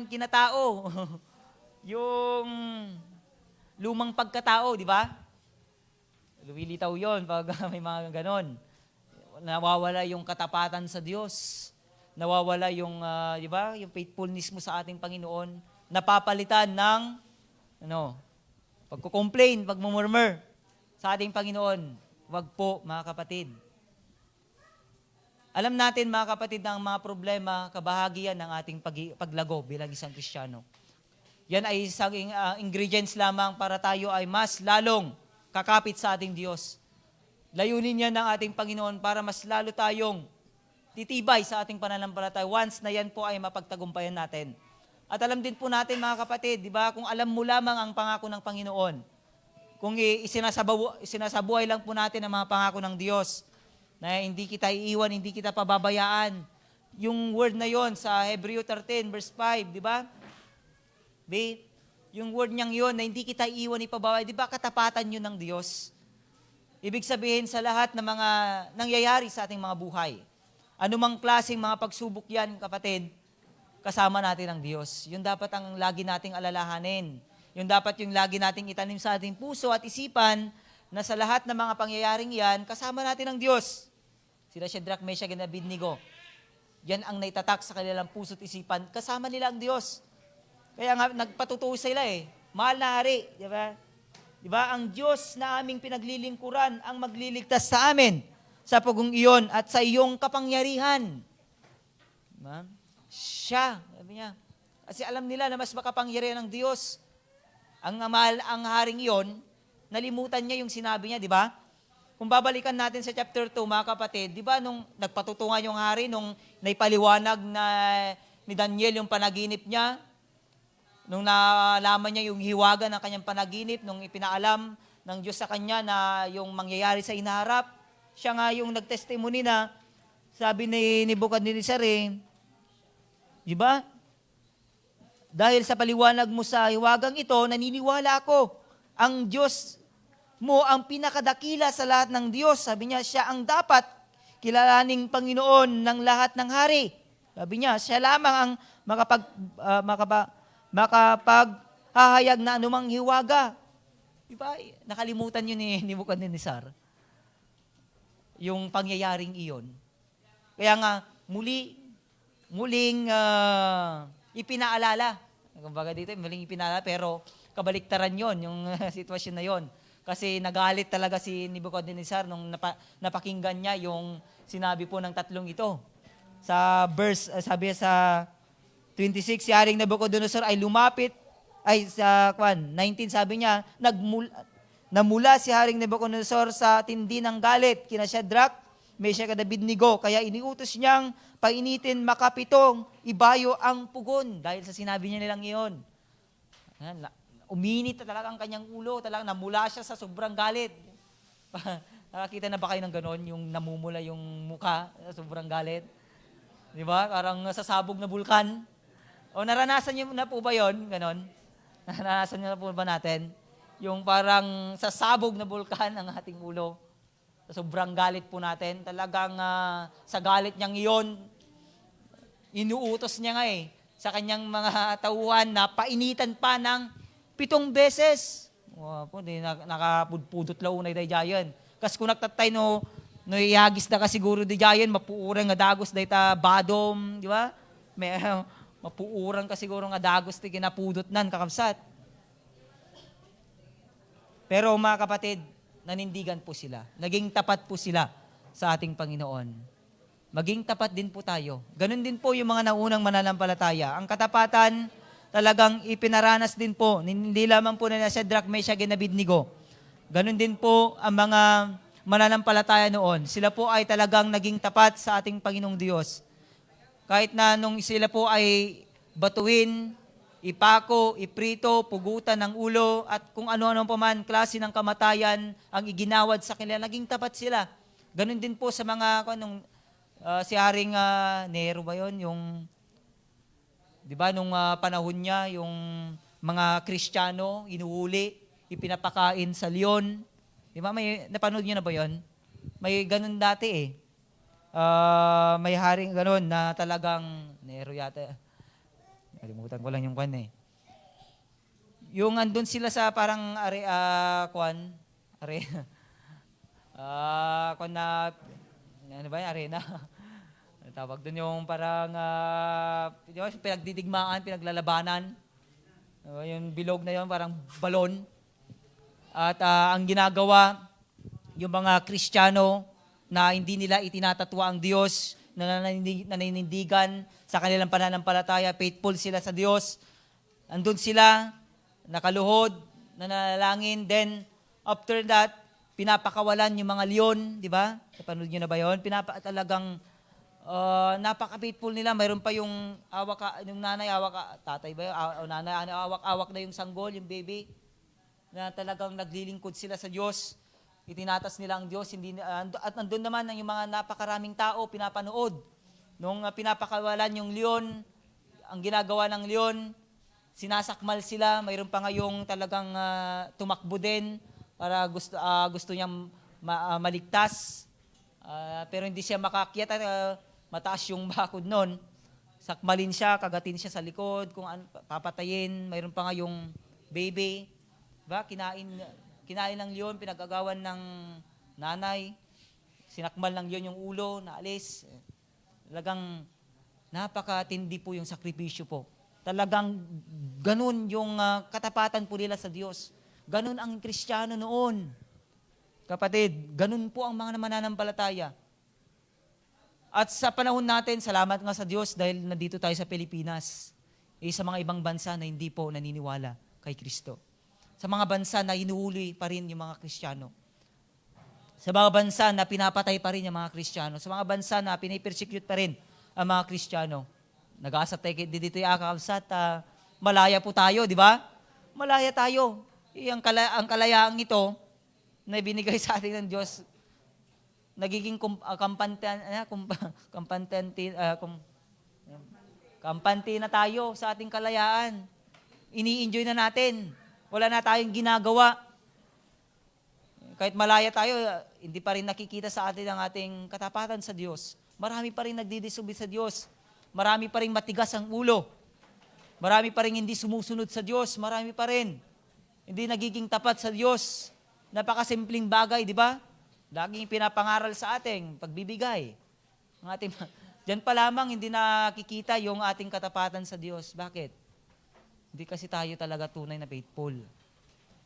kinatao. Yung lumang pagkatao, di ba? Lumilitaw yon pag may mga ganon. Nawawala yung katapatan sa Diyos. Nawawala yung, di ba, yung faithfulness mo sa ating Panginoon. Napapalitan ng, pagko-complain, pagmumurmur sa ating Panginoon. Wag po, mga kapatid. Alam natin, mga kapatid, na ang mga problema, kabahagian ng ating paglago bilang isang Kristiyano. Yan ay isang ingredients lamang para tayo ay mas lalong kakapit sa ating Diyos. Layunin niya ng ating Panginoon para mas lalo tayong titibay sa ating pananampalataya once na yan po ay mapagtagumpayan natin. At alam din po natin, mga kapatid, di ba, kung alam mo lamang ang pangako ng Panginoon, kung isinasabuhay lang po natin ang mga pangako ng Diyos, na hindi kita iiwan, hindi kita pababayaan, yung word na yon sa Hebreo 13 verse 5, di ba? Yung word niyang yon na hindi kita iiwan, ipababayaan, di ba katapatan yun ng Diyos? Ibig sabihin sa lahat ng mga nangyayari sa ating mga buhay, anumang klaseng mga pagsubok yan, kapatid, kasama natin ang Diyos. Yun dapat ang lagi nating alalahanin. Yun dapat yung lagi nating itanim sa ating puso at isipan na sa lahat ng mga pangyayaring yan, kasama natin ang Diyos. Sila Shadrach, Meshach, and Abednego. Yan ang naitatak sa kanilang puso't isipan. Kasama nila ang Diyos. Kaya nga, nagpatutuo sila Mahal na hari, di ba? Di ba? Ang Diyos na aming pinaglilingkuran ang magliligtas sa amin sa pugong iyon at sa iyong kapangyarihan. Diba? Siya, sabi niya. Kasi alam nila na mas makapangyarihan ng Diyos. Ang mahal, ang haring iyon, nalimutan niya yung sinabi niya, di ba? Kung babalikan natin sa chapter 2, mga kapatid, di ba nung nagpatutungan yung hari, nung naipaliwanag na ni Daniel yung panaginip niya, nung nalaman niya yung hiwaga ng kanyang panaginip, nung ipinaalam ng Diyos sa kanya na yung mangyayari sa inaharap, siya nga yung nagtestimony na sabi ni Nebuchadnezzar di ba? Dahil sa paliwanag mo sa hiwagang ito, naniniwala ako, ang Diyos mo ang pinakadakila sa lahat ng Diyos. Sabi niya, siya ang dapat kilalaning Panginoon ng lahat ng hari. Sabi niya, siya lamang ang makapaghahayag na anumang hiwaga. Diba? Nakalimutan yun ni Nebuchadnezzar. Yung pangyayaring iyon. Kaya nga, muling ipinaalala. Kumbaga dito, muling ipinaalala, pero kabaliktaran yon yung sitwasyon na yon. Kasi nagalit talaga si Nebuchadnezzar nung napakinggan niya yung sinabi po ng tatlong ito. Sa verse, sabi sa 26, si Haring Nebuchadnezzar ay lumapit, sa 19 sabi niya, namula si Haring Nebuchadnezzar sa tindi ng galit, kina Shadrach, Meshach at Abednego, kaya iniutos niyang painitin makapitong ibayo ang pugon, dahil sa sinabi niya nilang iyon. Uminit talaga ang kanyang ulo, talagang namula siya sa sobrang galit. Nakakita na ba kayo ng ganon, yung namumula yung muka sa sobrang galit? Di ba? Parang sasabog na bulkan. O naranasan niyo na po ba yun? Ganon? Naranasan niyo na po ba natin? Yung parang sasabog na bulkan ang ating ulo. Sa sobrang galit po natin. Talagang sa galit niyang iyon, inuutos niya nga sa kanyang mga tauhan na painitan pa ng 7 beses. Po, di nakapudpudot launay day jayan. Kas kung nagtatay no ihagis na ka siguro di jayan, mapuurang nga dagos day ta badom, di ba? May mapuurang ka siguro nga dagos ti kinapudot nan kakabsat. Pero mga kapatid, nanindigan po sila. Naging tapat po sila sa ating Panginoon. Maging tapat din po tayo. Ganon din po yung mga naunang mananampalataya. Ang katapatan, talagang ipinaranas din po, hindi lamang po na Shadrach, Meshach, and Abednego. Ganon din po ang mga mananampalataya noon. Sila po ay talagang naging tapat sa ating Panginoong Diyos. Kahit na nung sila po ay batuin, ipako, iprito, pugutan ng ulo, at kung ano-ano pa man klase ng kamatayan ang iginawad sa kanila, naging tapat sila. Ganon din po sa mga, si Haring Nero ba yun? Yung, di ba, nung panahon niya, yung mga Kristiyano, inuuli, ipinapakain sa leon. Di ba, napanood niyo na ba yun? May ganun dati may haring ganun na talagang, Nero yata, kalimutan ko lang yung kwan Yung andun sila sa parang kwan na, ano ba yung arena? Tawag doon yung parang di ba, pinagdidigmaan, pinaglalabanan. Yung bilog na yun, parang balon. At ang ginagawa, yung mga Kristiyano na hindi nila itinatatwa ang Diyos, na naninindigan sa kanilang pananampalataya, faithful sila sa Diyos. Andun sila, nakaluhod, nanalangin, then after that, pinapakawalan yung mga leon, di ba? Napanood nyo na ba yun? Talagang napaka-faithful nila. Mayroon pa yung yung nanay, tatay ba yun? Nanay, awak na yung sanggol, yung baby. Na talagang naglilingkod sila sa Diyos. Itinatas nila ang Diyos. At nandun naman yung mga napakaraming tao, pinapanood. Nung pinapakawalan yung leon, ang ginagawa ng leon, sinasakmal sila. Mayroon pa ngayong talagang tumakbo din para gusto niyang maligtas. Pero hindi siya makakyat, mataas yung bakod nun. Sakmalin siya, kagatin siya sa likod, kung papatayin, mayroon pa nga yung baby. Diba? Kinain ng leon, pinagagawan ng nanay, sinakmal ng leon yung ulo, naalis. Talagang napakatindi po yung sakripisyo po. Talagang ganun yung katapatan po nila sa Diyos. Ganun ang Kristiyano noon. Kapatid, ganun po ang mga mananampalataya. At sa panahon natin, salamat nga sa Diyos dahil nandito tayo sa Pilipinas. Sa mga ibang bansa na hindi po naniniwala kay Kristo. Sa mga bansa na inuhuli pa rin yung mga Kristiyano. Sa mga bansa na pinapatay pa rin yung mga Kristiyano. Sa mga bansa na pinipersecute pa rin ang mga Kristiyano. Nag-aasat tayo dito yung akalsat, malaya po tayo, di ba? Malaya tayo. Ang kalayaang ito na binigay sa atin ng Diyos, nagiging kampante na tayo sa ating kalayaan. Ini-enjoy na natin. Wala na tayong ginagawa. Kahit malaya tayo, hindi pa rin nakikita sa atin ang ating katapatan sa Diyos. Marami pa rin nagdidisobey sa Diyos. Marami pa rin matigas ang ulo. Marami pa rin hindi sumusunod sa Diyos. Marami pa rin hindi nagiging tapat sa Diyos. Napakasimpleng bagay, di ba? Laging pinapangaral sa ating pagbibigay. Diyan pa lamang hindi nakikita yung ating katapatan sa Diyos. Bakit? Hindi kasi tayo talaga tunay na faithful.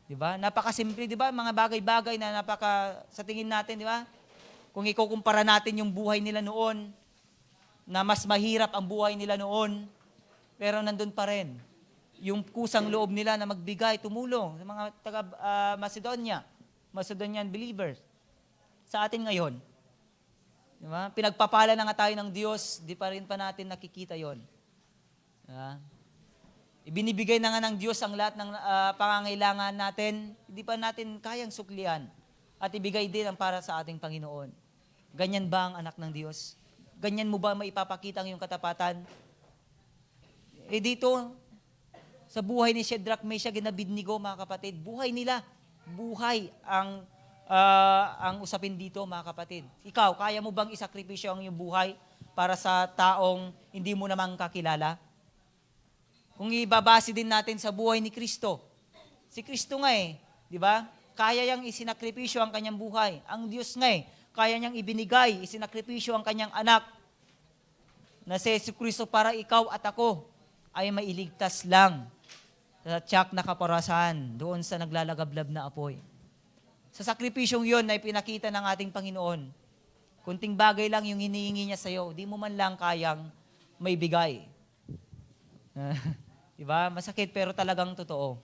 Di ba? Napakasimple, di ba? Mga bagay-bagay na sa tingin natin, di ba? Kung ikukumpara natin yung buhay nila noon, na mas mahirap ang buhay nila noon, pero nandun pa rin yung kusang loob nila na magbigay, tumulong sa mga Macedonian believers. Sa atin ngayon, di ba? Pinagpapala na nga tayo ng Diyos, di pa rin pa natin nakikita yon. Diba? Ibinibigay na nga ng Diyos ang lahat ng pangangailangan natin, hindi pa natin kayang suklian at ibigay din ang para sa ating Panginoon. Ganyan ba ang anak ng Diyos? Ganyan mo ba maipapakita ang iyong katapatan? Dito, sa buhay ni Shadrach, Meshach, and Abednego, mga kapatid, buhay nila. Buhay ang usapin dito, mga kapatid. Ikaw, kaya mo bang isakripisyo ang iyong buhay para sa taong hindi mo namang kakilala? Kung ibabase din natin sa buhay ni Kristo, si Kristo nga di ba? Kaya niyang isinakripisyo ang kanyang buhay. Ang Diyos nga kaya niyang ibinigay, isinakripisyo ang kanyang anak na si Jesucristo para ikaw at ako ay mailigtas lang sa tiyak na kaparasan doon sa naglalagablab na apoy. Sa sakripisyong yun na ipinakita ng ating Panginoon, kunting bagay lang yung hinihingi niya sa iyo, di mo man lang kayang may bigay. Diba? Masakit pero talagang totoo.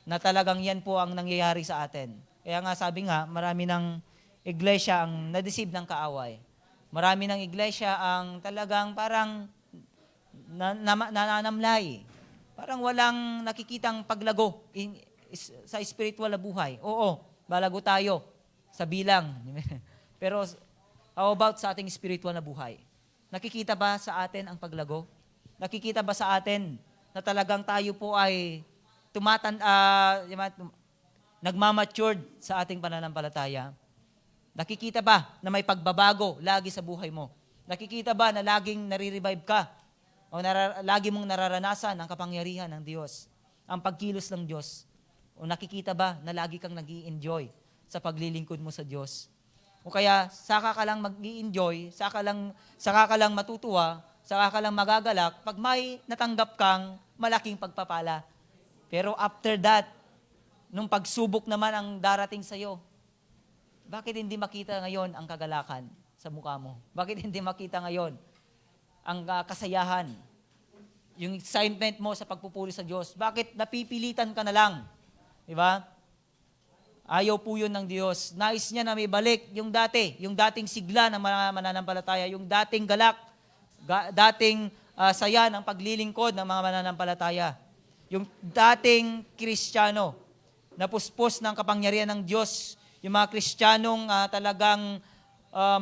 Na talagang yan po ang nangyayari sa atin. Kaya nga sabi nga, marami ng iglesia ang nadeceive ng kaaway. Marami ng iglesia ang talagang parang nananamlay. Parang walang nakikitang paglago sa spiritual na buhay. Oo, balago tayo sa bilang. Pero how about sa ating spiritual na buhay? Nakikita ba sa atin ang paglago? Nakikita ba sa atin na talagang tayo po ay nagmamatured sa ating pananampalataya? Nakikita ba na may pagbabago lagi sa buhay mo? Nakikita ba na laging nare-revive ka? O lagi mong nararanasan ang kapangyarihan ng Diyos? Ang pagkilos ng Diyos? O nakikita ba na lagi kang nag-i-enjoy sa paglilingkod mo sa Diyos? O kaya, saka ka lang mag-i-enjoy, saka ka lang matutuwa, saka ka lang magagalak pag may natanggap kang malaking pagpapala. Pero after that, nung pagsubok naman ang darating sa'yo, bakit hindi makita ngayon ang kagalakan sa mukha mo? Bakit hindi makita ngayon ang kasayahan, yung excitement mo sa pagpupuri sa Diyos? Bakit napipilitan ka na lang? Diba? Ayaw po yun ng Diyos. Nais niya na may balik yung dating sigla ng mga mananampalataya, yung dating galak, dating saya ng paglilingkod ng mga mananampalataya. Yung dating Kristiyano, na puspos ng kapangyarihan ng Diyos, yung mga Kristiyanong talagang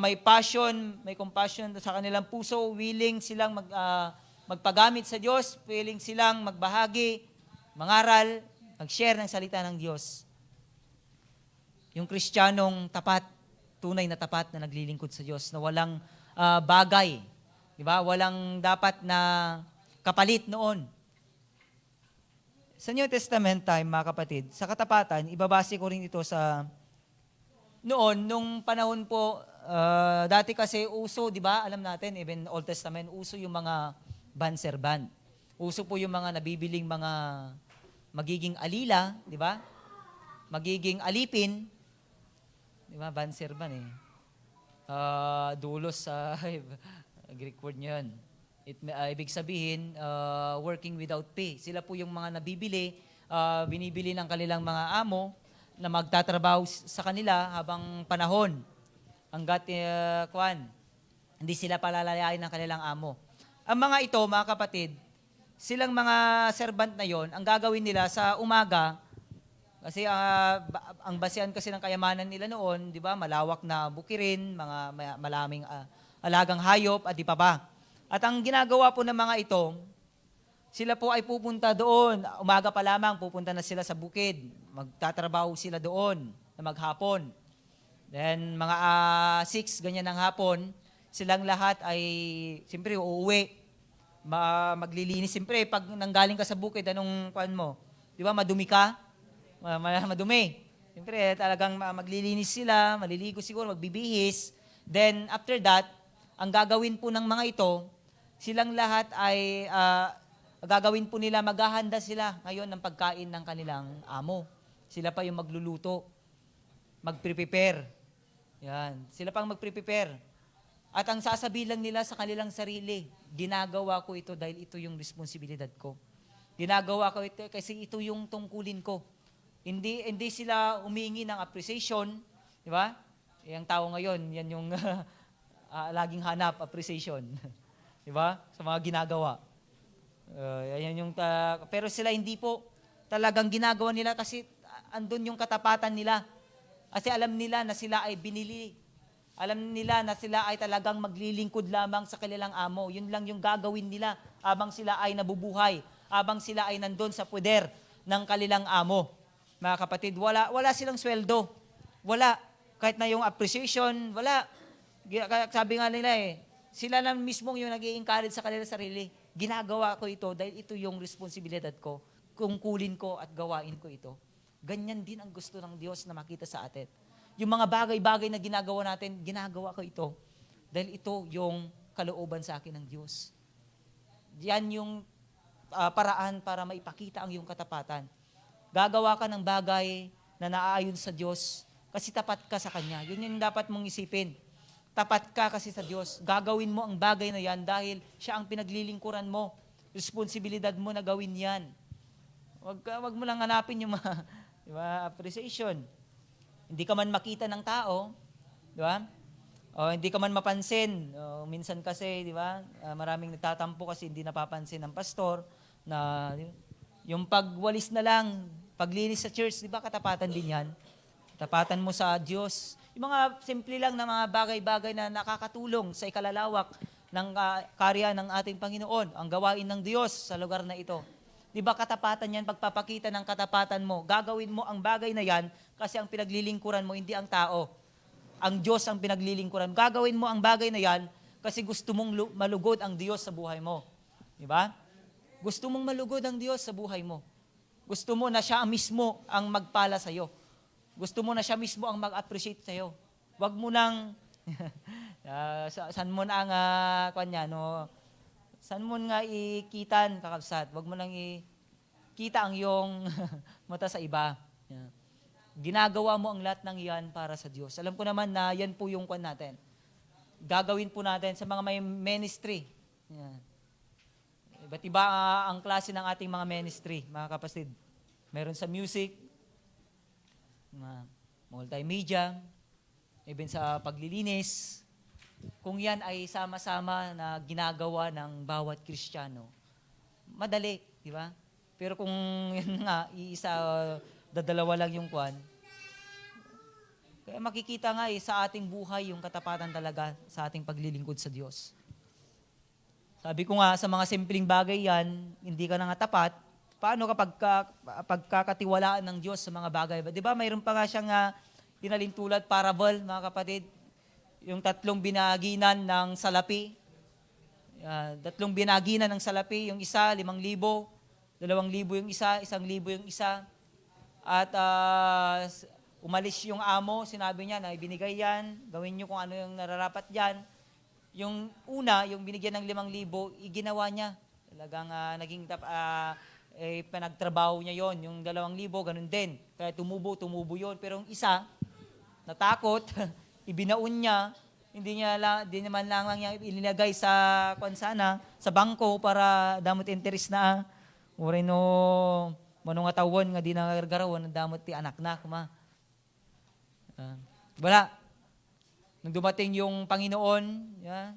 may passion, may compassion sa kanilang puso, willing silang magpagamit sa Diyos, willing silang magbahagi, mangaral, mag-share ng salita ng Diyos. Yung Kristiyanong tapat tunay na tapat na naglilingkod sa Diyos, na walang bagay, di ba? Walang dapat na kapalit noon. Sa New Testament time, mga kapatid, sa katapatan, ibabase ko rin ito sa noon, nung panahon po, dati kasi uso, di ba? Alam natin, even Old Testament, uso yung mga band-servant. Uso po yung mga nabibiling mga magiging alila, di ba? Magiging alipin, di ba? Band-servant eh. Dulos sa Greek word nyo yun. Ibig sabihin, working without pay. Sila po yung mga nabibili, binibili ng kanilang mga amo na magtatrabaho sa kanila habang panahon. Hanggat, hindi sila palalayain ng kanilang amo. Ang mga ito, mga kapatid, silang mga servant na yon, ang gagawin nila sa umaga, kasi ang basehan kasi ng kayamanan nila noon, di ba, malawak na bukirin, mga malaming alagang hayop, at di pa ba. At ang ginagawa po ng mga ito, sila po ay pupunta doon, umaga pa lamang, pupunta na sila sa bukid, magtatrabaho sila doon na maghapon. Then mga 6, ganyan ng hapon, silang lahat ay, siyempre, uuwi. Maglilinis. Siyempre, pag nanggaling ka sa bukid, anong kuan mo? Di ba, madumi ka? Madumi. Siyempre, talagang maglilinis sila, maliligo siguro, magbibihis. Then, after that, ang gagawin po ng mga ito, silang lahat ay, gagawin po nila, maghahanda sila ngayon ng pagkain ng kanilang amo. Sila pa yung magluluto, mag-prepare. Yan. Sila pang mag-prepare. At ang sasabihin lang nila sa kanilang sarili, ginagawa ko ito dahil ito yung responsibilidad ko. Ginagawa ko ito kasi ito yung tungkulin ko. Hindi sila humingi ng appreciation, di ba? Yung tao ngayon, yan yung laging hanap, appreciation. Di ba? Sa mga ginagawa. Yan yung pero sila hindi po talagang ginagawa nila kasi andun yung katapatan nila. Kasi alam nila na sila ay binili. Alam nila na sila ay talagang maglilingkod lamang sa kanilang amo. Yun lang yung gagawin nila habang sila ay nabubuhay, habang sila ay nandun sa puder ng kanilang amo. Mga kapatid, wala silang sweldo. Wala. Kahit na yung appreciation, wala. Sabi nga nila sila lang mismo yung nag-i-encourage sa kanilang sarili. Ginagawa ko ito dahil ito yung responsibilidad ko. Kungkulin ko at gawain ko ito. Ganyan din ang gusto ng Diyos na makita sa atin. Yung mga bagay-bagay na ginagawa natin, ginagawa ko ito. Dahil ito yung kalooban sa akin ng Diyos. Yan yung paraan para maipakita ang iyong katapatan. Gagawa ka ng bagay na naaayon sa Diyos kasi tapat ka sa Kanya. Yun yung dapat mong isipin. Tapat ka kasi sa Diyos. Gagawin mo ang bagay na yan dahil siya ang pinaglilingkuran mo. Responsibilidad mo na gawin yan. Wag mo lang hanapin yung mga appreciation. Hindi ka man makita ng tao, di ba? O hindi ka man mapansin. Minsan kasi, di ba, maraming nagtatampo kasi hindi napapansin ng pastor na yung pagwalis na lang, paglinis sa church, di ba, katapatan din yan? Katapatan mo sa Diyos. Yung mga simple lang na mga bagay-bagay na nakakatulong sa ikalalawak ng karya ng ating Panginoon, ang gawain ng Diyos sa lugar na ito. Di ba katapatan yan, pagpapakita ng katapatan mo, gagawin mo ang bagay na yan kasi ang pinaglilingkuran mo, hindi ang tao. Ang Diyos ang pinaglilingkuran. Gagawin mo ang bagay na yan kasi gusto mong malugod ang Diyos sa buhay mo. Di ba? Gusto mong malugod ang Diyos sa buhay mo. Gusto mo na siya mismo ang magpala sa'yo. Gusto mo na siya mismo ang mag-appreciate sa'yo. Huwag mo nang, saan mo na ang, saan mo nga ikitan, kakabsat? Huwag mo nang ikita ang iyong mata sa iba. Ginagawa mo ang lahat ng iyan para sa Diyos. Alam ko naman na yan po yung natin. Gagawin po natin sa mga may ministry. Yan. Iba't iba ang klase ng ating mga ministry, mga kapatid. Meron sa music, multimedia, even sa paglilinis. Kung yan ay sama-sama na ginagawa ng bawat Kristiyano, madali, di ba? Pero kung yan nga, dadalawa lang yung kwan, kaya makikita nga sa ating buhay yung katapatan talaga sa ating paglilingkod sa Diyos. Sabi ko nga, sa mga simpleng bagay yan, hindi ka na nga tapat, paano kapag pagkakatiwalaan ng Diyos sa mga bagay? Di ba, mayroon pa nga siyang tinalintulad parable, mga kapatid. Yung tatlong binaginan ng salapi. Tatlong binaginan ng salapi, yung isa, 5,000, 2,000 yung isa, 1,000 yung isa. At umalis yung amo, sinabi niya na ibinigay yan, gawin niyo kung ano yung nararapat dyan. Yung una, yung binigyan ng 5,000, iginawa niya. Talagang panagtrabaho niya yon. Yung 2,000, ganun din. Kaya tumubo yon. Pero yung isa, natakot, ibinaon niya, hindi naman lang niya ilinagay sa bangko para damot interest na. Uri no, manong atawon nga di nagargarawan, damot ti anak na, kuma. Wala. Nung dumating yung Panginoon,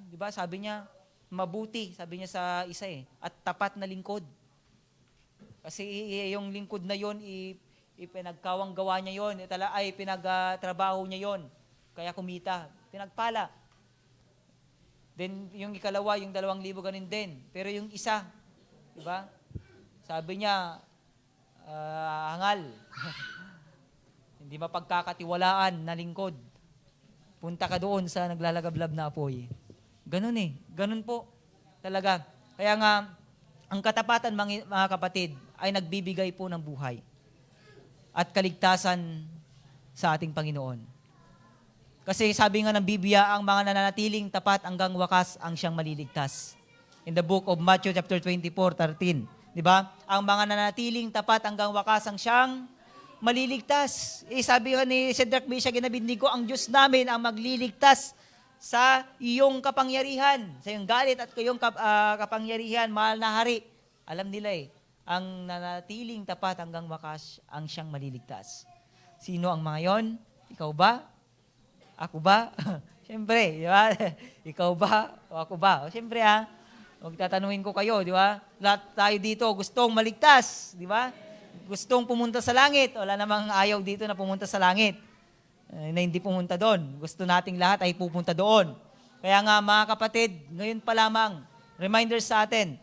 di ba, sabi niya, mabuti, sabi niya sa isa at tapat na lingkod. Kasi yung lingkod na yon, ipinagkawang gawa niya yon, pinagtrabaho niya yon, kaya kumita, pinagpala. Then yung ikalawa, yung 2,000, ganun din. Pero yung isa, di ba, sabi niya, hangal. Hindi mapagkakatiwalaan na lingkod. Punta ka doon sa naglalagablab na apoy. Ganun ganun po talaga. Kaya nga, ang katapatan, mga kapatid, ay nagbibigay po ng buhay at kaligtasan sa ating Panginoon. Kasi sabi nga ng Biblia, ang mga nananatiling tapat hanggang wakas ang siyang maliligtas. In the book of Matthew chapter 24:13, di ba? Ang mga nananatiling tapat hanggang wakas ang siyang maliligtas. Sabi nga ni Shadrach, Meshach, and Abednego, ang Diyos namin ang magliligtas sa iyong kapangyarihan, sa iyong galit at iyong kapangyarihan, mahal na hari. Alam nila ang nanatiling tapat hanggang wakas ang siyang maliligtas. Sino ang mga yon? Ikaw ba? Ako ba? Siyempre, di ba? Ikaw ba? O ako ba? O siyempre huwag tatanungin ko kayo, di ba? Lahat tayo dito gustong maligtas, di ba? Gustong pumunta sa langit. Wala namang ayaw dito na pumunta sa langit. Na hindi pumunta doon. Gusto nating lahat ay pupunta doon. Kaya nga mga kapatid, ngayon pa lamang, reminder sa atin,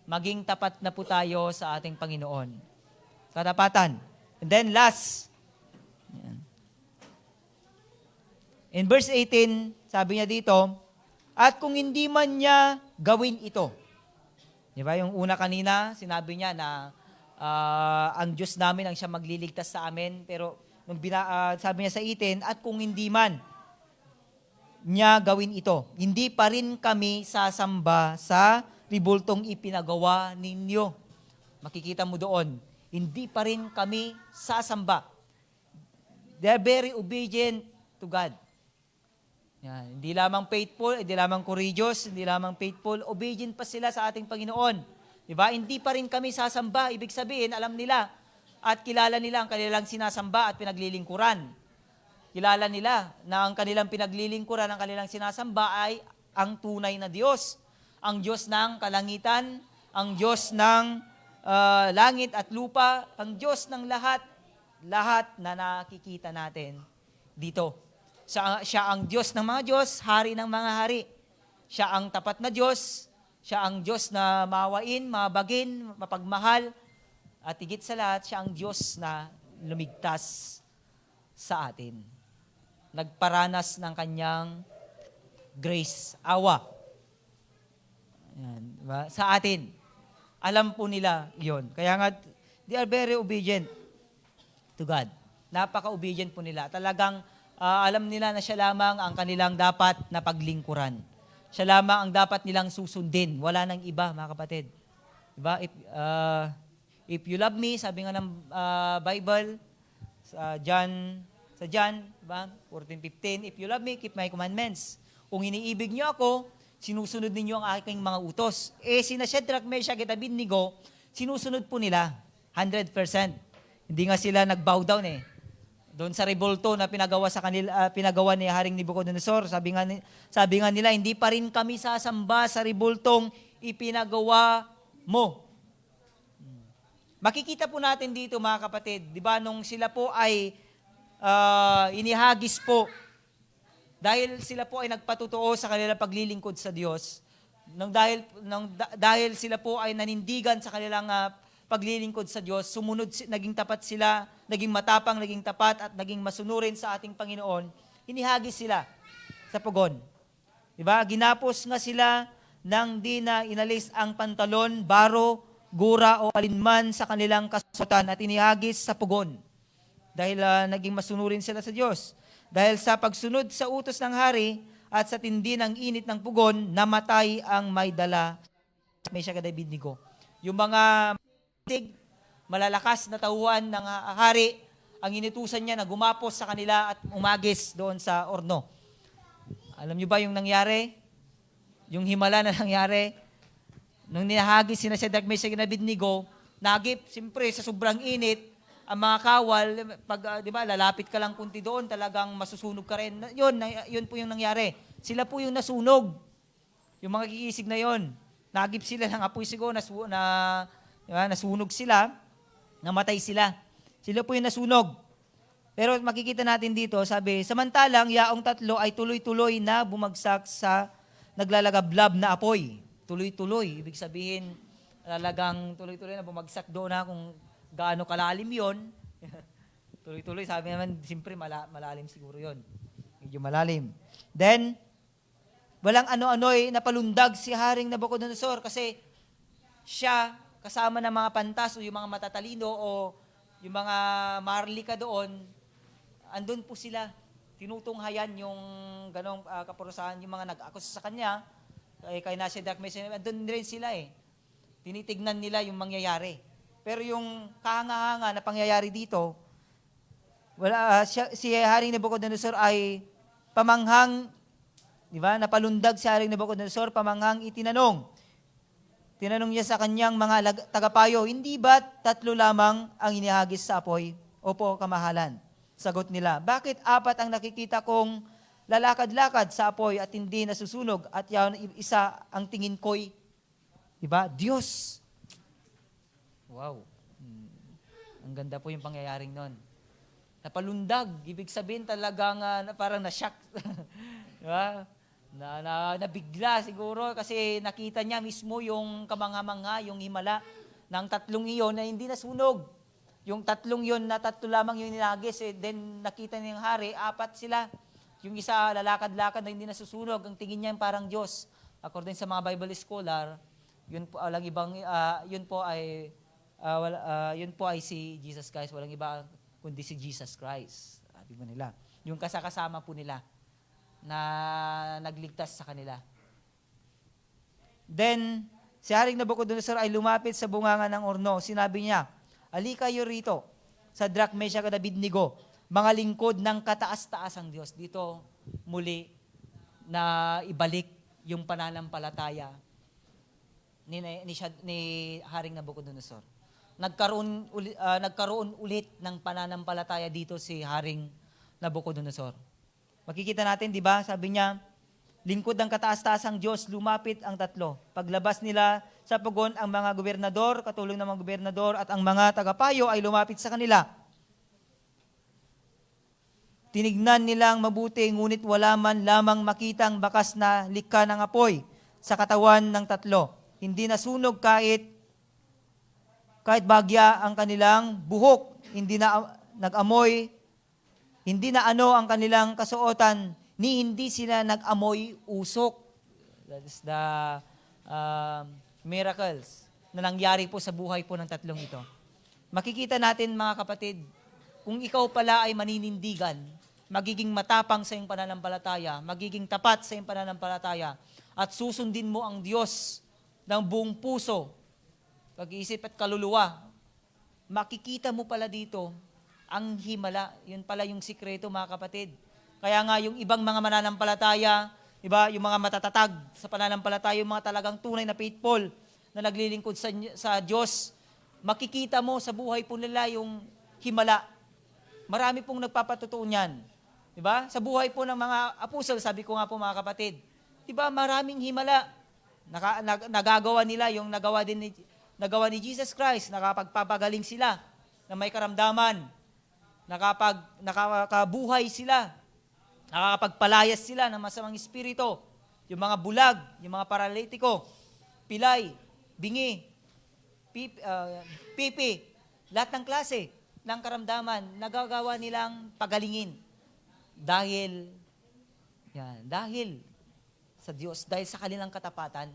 maging tapat na po tayo sa ating Panginoon. Katapatan. And then last, in verse 18, sabi niya dito, at kung hindi man niya gawin ito. Di ba? Yung una kanina, sinabi niya na ang Diyos namin ang siya magliligtas sa amin. Pero sabi niya sa 18, at kung hindi man niya gawin ito, hindi pa rin kami sasamba sa ribultong ipinagawa ninyo. Makikita mo doon, hindi pa rin kami sasamba. They are very obedient to God. Yan. Hindi lamang faithful, hindi lamang courageous, hindi lamang faithful, obedient pa sila sa ating Panginoon. Diba? Hindi pa rin kami sasamba. Ibig sabihin, alam nila at kilala nila ang kanilang sinasamba at pinaglilingkuran. Kilala nila na ang kanilang pinaglilingkuran, ang kanilang sinasamba ay ang tunay na Diyos. Ang Diyos ng kalangitan, ang Diyos ng langit at lupa, ang Diyos ng lahat na nakikita natin dito. Siya ang Diyos ng mga Diyos, hari ng mga hari. Siya ang tapat na Diyos, siya ang Diyos na maawain, mabagin, mapagmahal, at higit sa lahat, siya ang Diyos na lumigtas sa atin. Nagparanas ng kanyang grace, awa. Yan, diba? Sa atin. Alam po nila yon. Kaya nga, they are very obedient to God. Napaka-obedient po nila. Talagang alam nila na siya lamang ang kanilang dapat na paglingkuran. Siya lamang ang dapat nilang susundin. Wala nang iba, mga kapatid. Diba? If you love me, sabi nga ng Bible, sa John, diba? 14:15, if you love me, keep my commandments. Kung iniibig niyo ako, sinusunod ninyo ang aking mga utos. Sina Shadrach, Meshach, at Abednego, sinusunod po nila 100%. Hindi nga sila nag-bow down Doon sa revolto na pinagawa ni Haring Nebuchadnezzar, sabi nga nila, hindi pa rin kami sasamba sa revoltong ipinagawa mo. Makikita po natin dito, mga kapatid, di ba, nung sila po ay inihagis po, dahil sila po ay nagpatutuo sa kanilang paglilingkod sa Diyos, dahil sila po ay nanindigan sa kanilang paglilingkod sa Diyos, naging tapat sila, naging matapang, naging tapat, at naging masunurin sa ating Panginoon, hinihagis sila sa pugon. Diba? Ginapos nga sila nang di na inalis ang pantalon, baro, gura o alinman sa kanilang kasuotan at inihagis sa pugon. Dahil naging masunurin sila sa Diyos. Dahil sa pagsunod sa utos ng hari at sa tindi ng init ng pugon, namatay ang may dala Meshach at Abednego. Yung mga malalakas na tauhan ng hari, ang inutusan niya na gumapos sa kanila at umagis doon sa orno. Alam niyo ba yung nangyari? Yung himala na nangyari? Nung ninahagis sina Shadrach, Meshach at Abednego, nagip, siyempre sa sobrang init, ang mga kawal, pag, di ba, lalapit ka lang kunti doon, talagang masusunog ka rin. Yun po yung nangyari. Sila po yung nasunog. Yung mga kikisig na yon. Nagip sila ng apoy siguro, nasunog sila, namatay sila. Sila po yung nasunog. Pero makikita natin dito, sabi, samantalang yaong tatlo ay tuloy-tuloy na bumagsak sa naglalagablab na apoy. Tuloy-tuloy. Ibig sabihin, talagang tuloy-tuloy na bumagsak doon na kung gaano kalalim yon. Tuloy-tuloy, sabi naman, siyempre malalim siguro yon. Medyo malalim. Then, walang ano-ano'y napalundag si Haring Nabucodonosor kasi siya, kasama ng mga pantas o yung mga matatalino o yung mga marlika doon, andun po sila. Tinutunghayan yung ganong kaparusahan, yung mga nag-akusa sa kanya, kay Shadrach, Meshach, andun rin sila eh. Tinitignan nila yung mangyayari. Pero yung kahanga-hanga na pangyayari dito, si Haring Nabucodonosor ay pamanghang, di ba? Napalundag si Haring Nabucodonosor, pamanghang itinanong. Tinanong niya sa kanyang mga tagapayo, hindi ba tatlo lamang ang inihagis sa apoy? Opo, kamahalan. Sagot nila, bakit apat ang nakikita kong lalakad-lakad sa apoy at hindi nasusunog at yan isa ang tingin ko'y, di ba? Diyos. Wow. Ang ganda po yung pangyayaring nun. Napalundag. Ibig sabihin talagang parang na-shock. Diba? Nabigla siguro kasi nakita niya mismo yung kamangha-mangha, yung himala ng tatlong iyon na hindi nasunog. Yung tatlong iyon na tatlo lamang yung ninagis, then nakita niya yung hari, apat sila. Yung isa lalakad-lakad na hindi nasusunog, ang tingin niya parang Diyos. According sa mga Bible scholar, yun po ay si Jesus Christ, walang iba kundi si Jesus Christ. Sabi mo nila. Yung kasakasama po nila na nagligtas sa kanila. Then, si Haring Nabucodonosor ay lumapit sa bunganga ng orno. Sinabi niya, "Halika kayo rito, Shadrach, Meshach at Abednego, mga lingkod ng kataas-taasang Diyos." Dito muli na ibalik yung pananampalataya ni Haring Nabucodonosor. Nagkaroon ulit ng pananampalataya dito si Haring Nabucodonosor. Makikita natin, di ba? Sabi niya, lingkod ng kataas-taasang Diyos, lumapit ang tatlo. Paglabas nila sa pugon, ang mga gobernador, katulong ng mga gobernador at ang mga tagapayo ay lumapit sa kanila. Tinignan nilang mabuti, ngunit wala man lamang makitang bakas na likha ng apoy sa katawan ng tatlo. Hindi nasunog kahit bagya ang kanilang buhok, hindi na nag-amoy, hindi na ano ang kanilang kasuotan, ni hindi sila nag-amoy usok. That is the miracles na nangyari po sa buhay po ng tatlong ito. Makikita natin mga kapatid, kung ikaw pala ay maninindigan, magiging matapang sa iyong pananampalataya, magiging tapat sa iyong pananampalataya, at susundin mo ang Diyos ng buong puso, pag-iisip at kaluluwa, makikita mo pala dito ang himala. Yun pala yung sikreto mga kapatid. Kaya nga yung ibang mga mananampalataya, iba, yung mga matatatag sa pananampalataya, yung mga talagang tunay na faithful na naglilingkod sa Diyos, makikita mo sa buhay po nila yung himala. Marami pong nagpapatutuo niyan. Diba? Sa buhay po ng mga apostol, sabi ko nga po mga kapatid, diba, maraming himala. Nagagawa nila yung nagawa ni Jesus Christ, nakapagpapagaling sila na may karamdaman, nakakabuhay sila, nakakapagpalayas sila ng masamang espiritu, yung mga bulag, yung mga paralitiko, pilay, bingi, pipi, lahat ng klase. ng karamdaman, nagagawa nilang pagalingin. Dahil sa Diyos, dahil sa kanilang katapatan,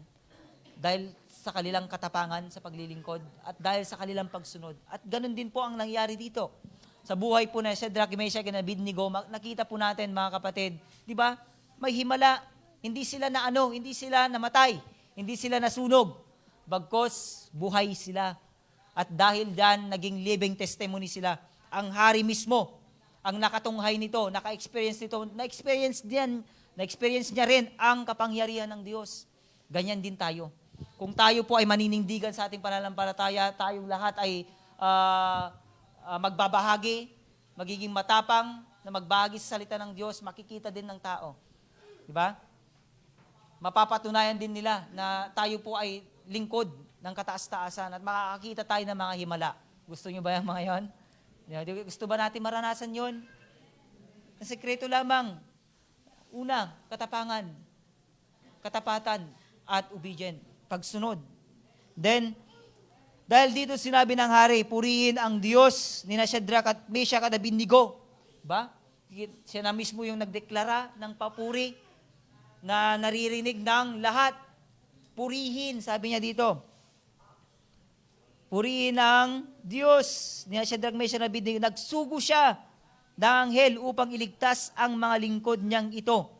dahil sa kanilang katapangan sa paglilingkod, at dahil sa kanilang pagsunod. At ganun din po ang nangyari dito. Sa buhay po na Shadrach, Meshach, and Abednego, nakita po natin mga kapatid, di ba? May himala, hindi sila hindi sila namatay, hindi sila nasunog, bagkos buhay sila. At dahil diyan, naging living testimony sila. Ang hari mismo, ang nakatunghay nito, naka-experience nito, na-experience niya rin ang kapangyarihan ng Diyos. Ganyan din tayo. Kung tayo po ay maninindigan sa ating pananampalataya, tayong lahat ay magbabahagi, magiging matapang na magbahagi sa salita ng Diyos, makikita din ng tao. Di ba? Mapapatunayan din nila na tayo po ay lingkod ng kataas-taasan at makakakita tayo ng mga himala. Gusto nyo ba yung mga yon? Gusto ba natin maranasan yon? Ang sekreto lamang, una, katapangan, katapatan, at obedient, pagsunod. Then, dahil dito sinabi ng hari, purihin ang Diyos ni Shadrach at Meshach at Abednego. Ba? Siya na mismo yung nagdeklara ng papuri na naririnig ng lahat. Purihin, sabi niya dito. Purihin ang Diyos ni Shadrach, Meshach at Abednego. Nagsugo siya ng anghel upang iligtas ang mga lingkod niyang ito.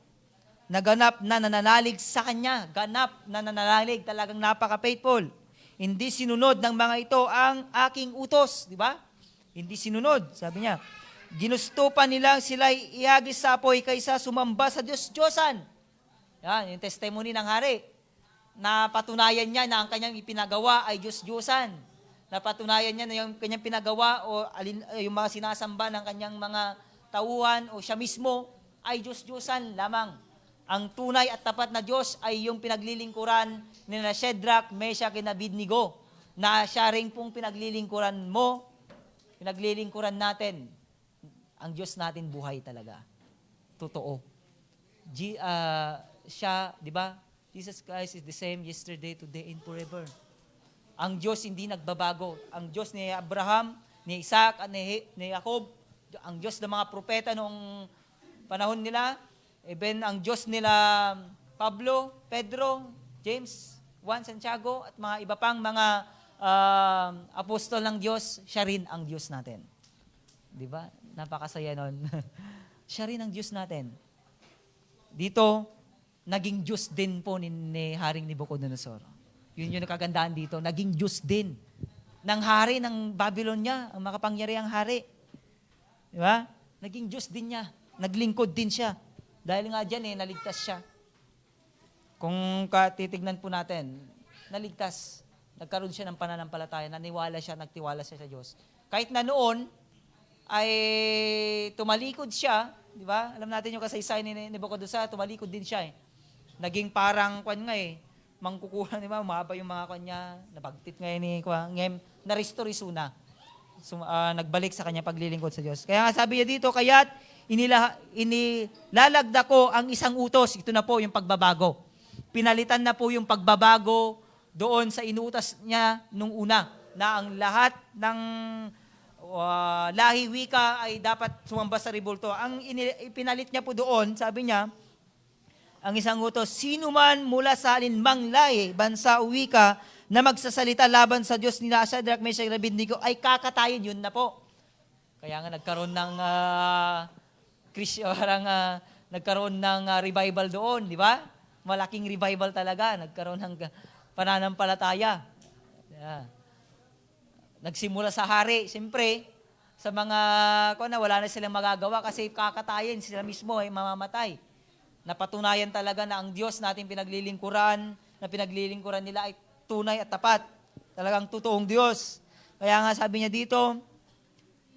Naganap na nananalig sa kanya. Ganap na nananalig. Talagang napaka-faithful. Hindi sinunod ng mga ito ang aking utos. Di ba? Hindi sinunod. Sabi niya, ginusto pa nilang sila ihagis sa apoy kaysa sumamba sa Diyos-Diyosan. Yan, yung testimony ng hari. Napatunayan niya na ang kanyang ipinagawa ay Diyos-Diyosan. Napatunayan niya na yung kanyang pinagawa o yung mga sinasamba ng kanyang mga tauhan o siya mismo ay Diyos-Diyosan lamang. Ang tunay at tapat na Diyos ay yung pinaglilingkuran ni Shadrach, Meshach, and Abednego, na siya rin pong pinaglilingkuran mo, pinaglilingkuran natin. Ang Diyos natin buhay talaga. Totoo. Siya, di ba? Jesus Christ is the same yesterday, today, and forever. Ang Diyos hindi nagbabago. Ang Diyos ni Abraham, ni Isaac, at ni Jacob, ang Diyos ng mga propeta noong panahon nila, even ang Diyos nila Pablo, Pedro, James, Juan, Santiago, at mga iba pang mga apostol ng Diyos, siya rin ang Diyos natin. Di ba? Napakasaya nun. Siya rin ang Diyos natin. Dito, naging Diyos din po ni Haring Nabucodonosor. Yun yung nakagandahan dito. Naging Diyos din ng hari ng Babylonia, ang makapangyarihang hari. Di ba? Naging Diyos din niya. Naglingkod din siya. Dahil nga dyan naligtas siya. Kung titignan po natin, naligtas. Nagkaroon siya ng pananampalataya, naniwala siya, nagtiwala siya sa Diyos. Kahit na noon, ay tumalikod siya, di ba? Alam natin yung kasaysayan ni Nabucodonosor, tumalikod din siya Naging parang, mangkukulang, di ba? Umaba yung mga kanya, nabagtit ngayon ni Ngem, na-restore isuna. So, nagbalik sa kanya paglilingkod sa Diyos. Kaya nga sabi niya dito, kaya't inilalagda ko ang isang utos. Ito na po yung pagbabago. Pinalitan na po yung pagbabago doon sa inuutas niya nung una, na ang lahat ng lahi wika ay dapat sumamba sa rebulto. Ang ipinalit niya po doon, sabi niya, ang isang utos, sino man mula sa alinmang lahi, bansa o wika, na magsasalita laban sa Diyos ni Shadrach, Meshach, and Abednego, ay kakatayin. Yun na po. Kaya nga nagkaroon ng nagkaroon ng revival doon, di ba? Malaking revival talaga. Nagkaroon ng pananampalataya. Yeah. Nagsimula sa hari. Siyempre, sa mga wala na silang magagawa kasi kakatayin, sila mismo ay mamamatay. Napatunayan talaga na ang Diyos natin pinaglilingkuran, na pinaglilingkuran nila ay tunay at tapat. Talagang totoong Diyos. Kaya nga sabi niya dito,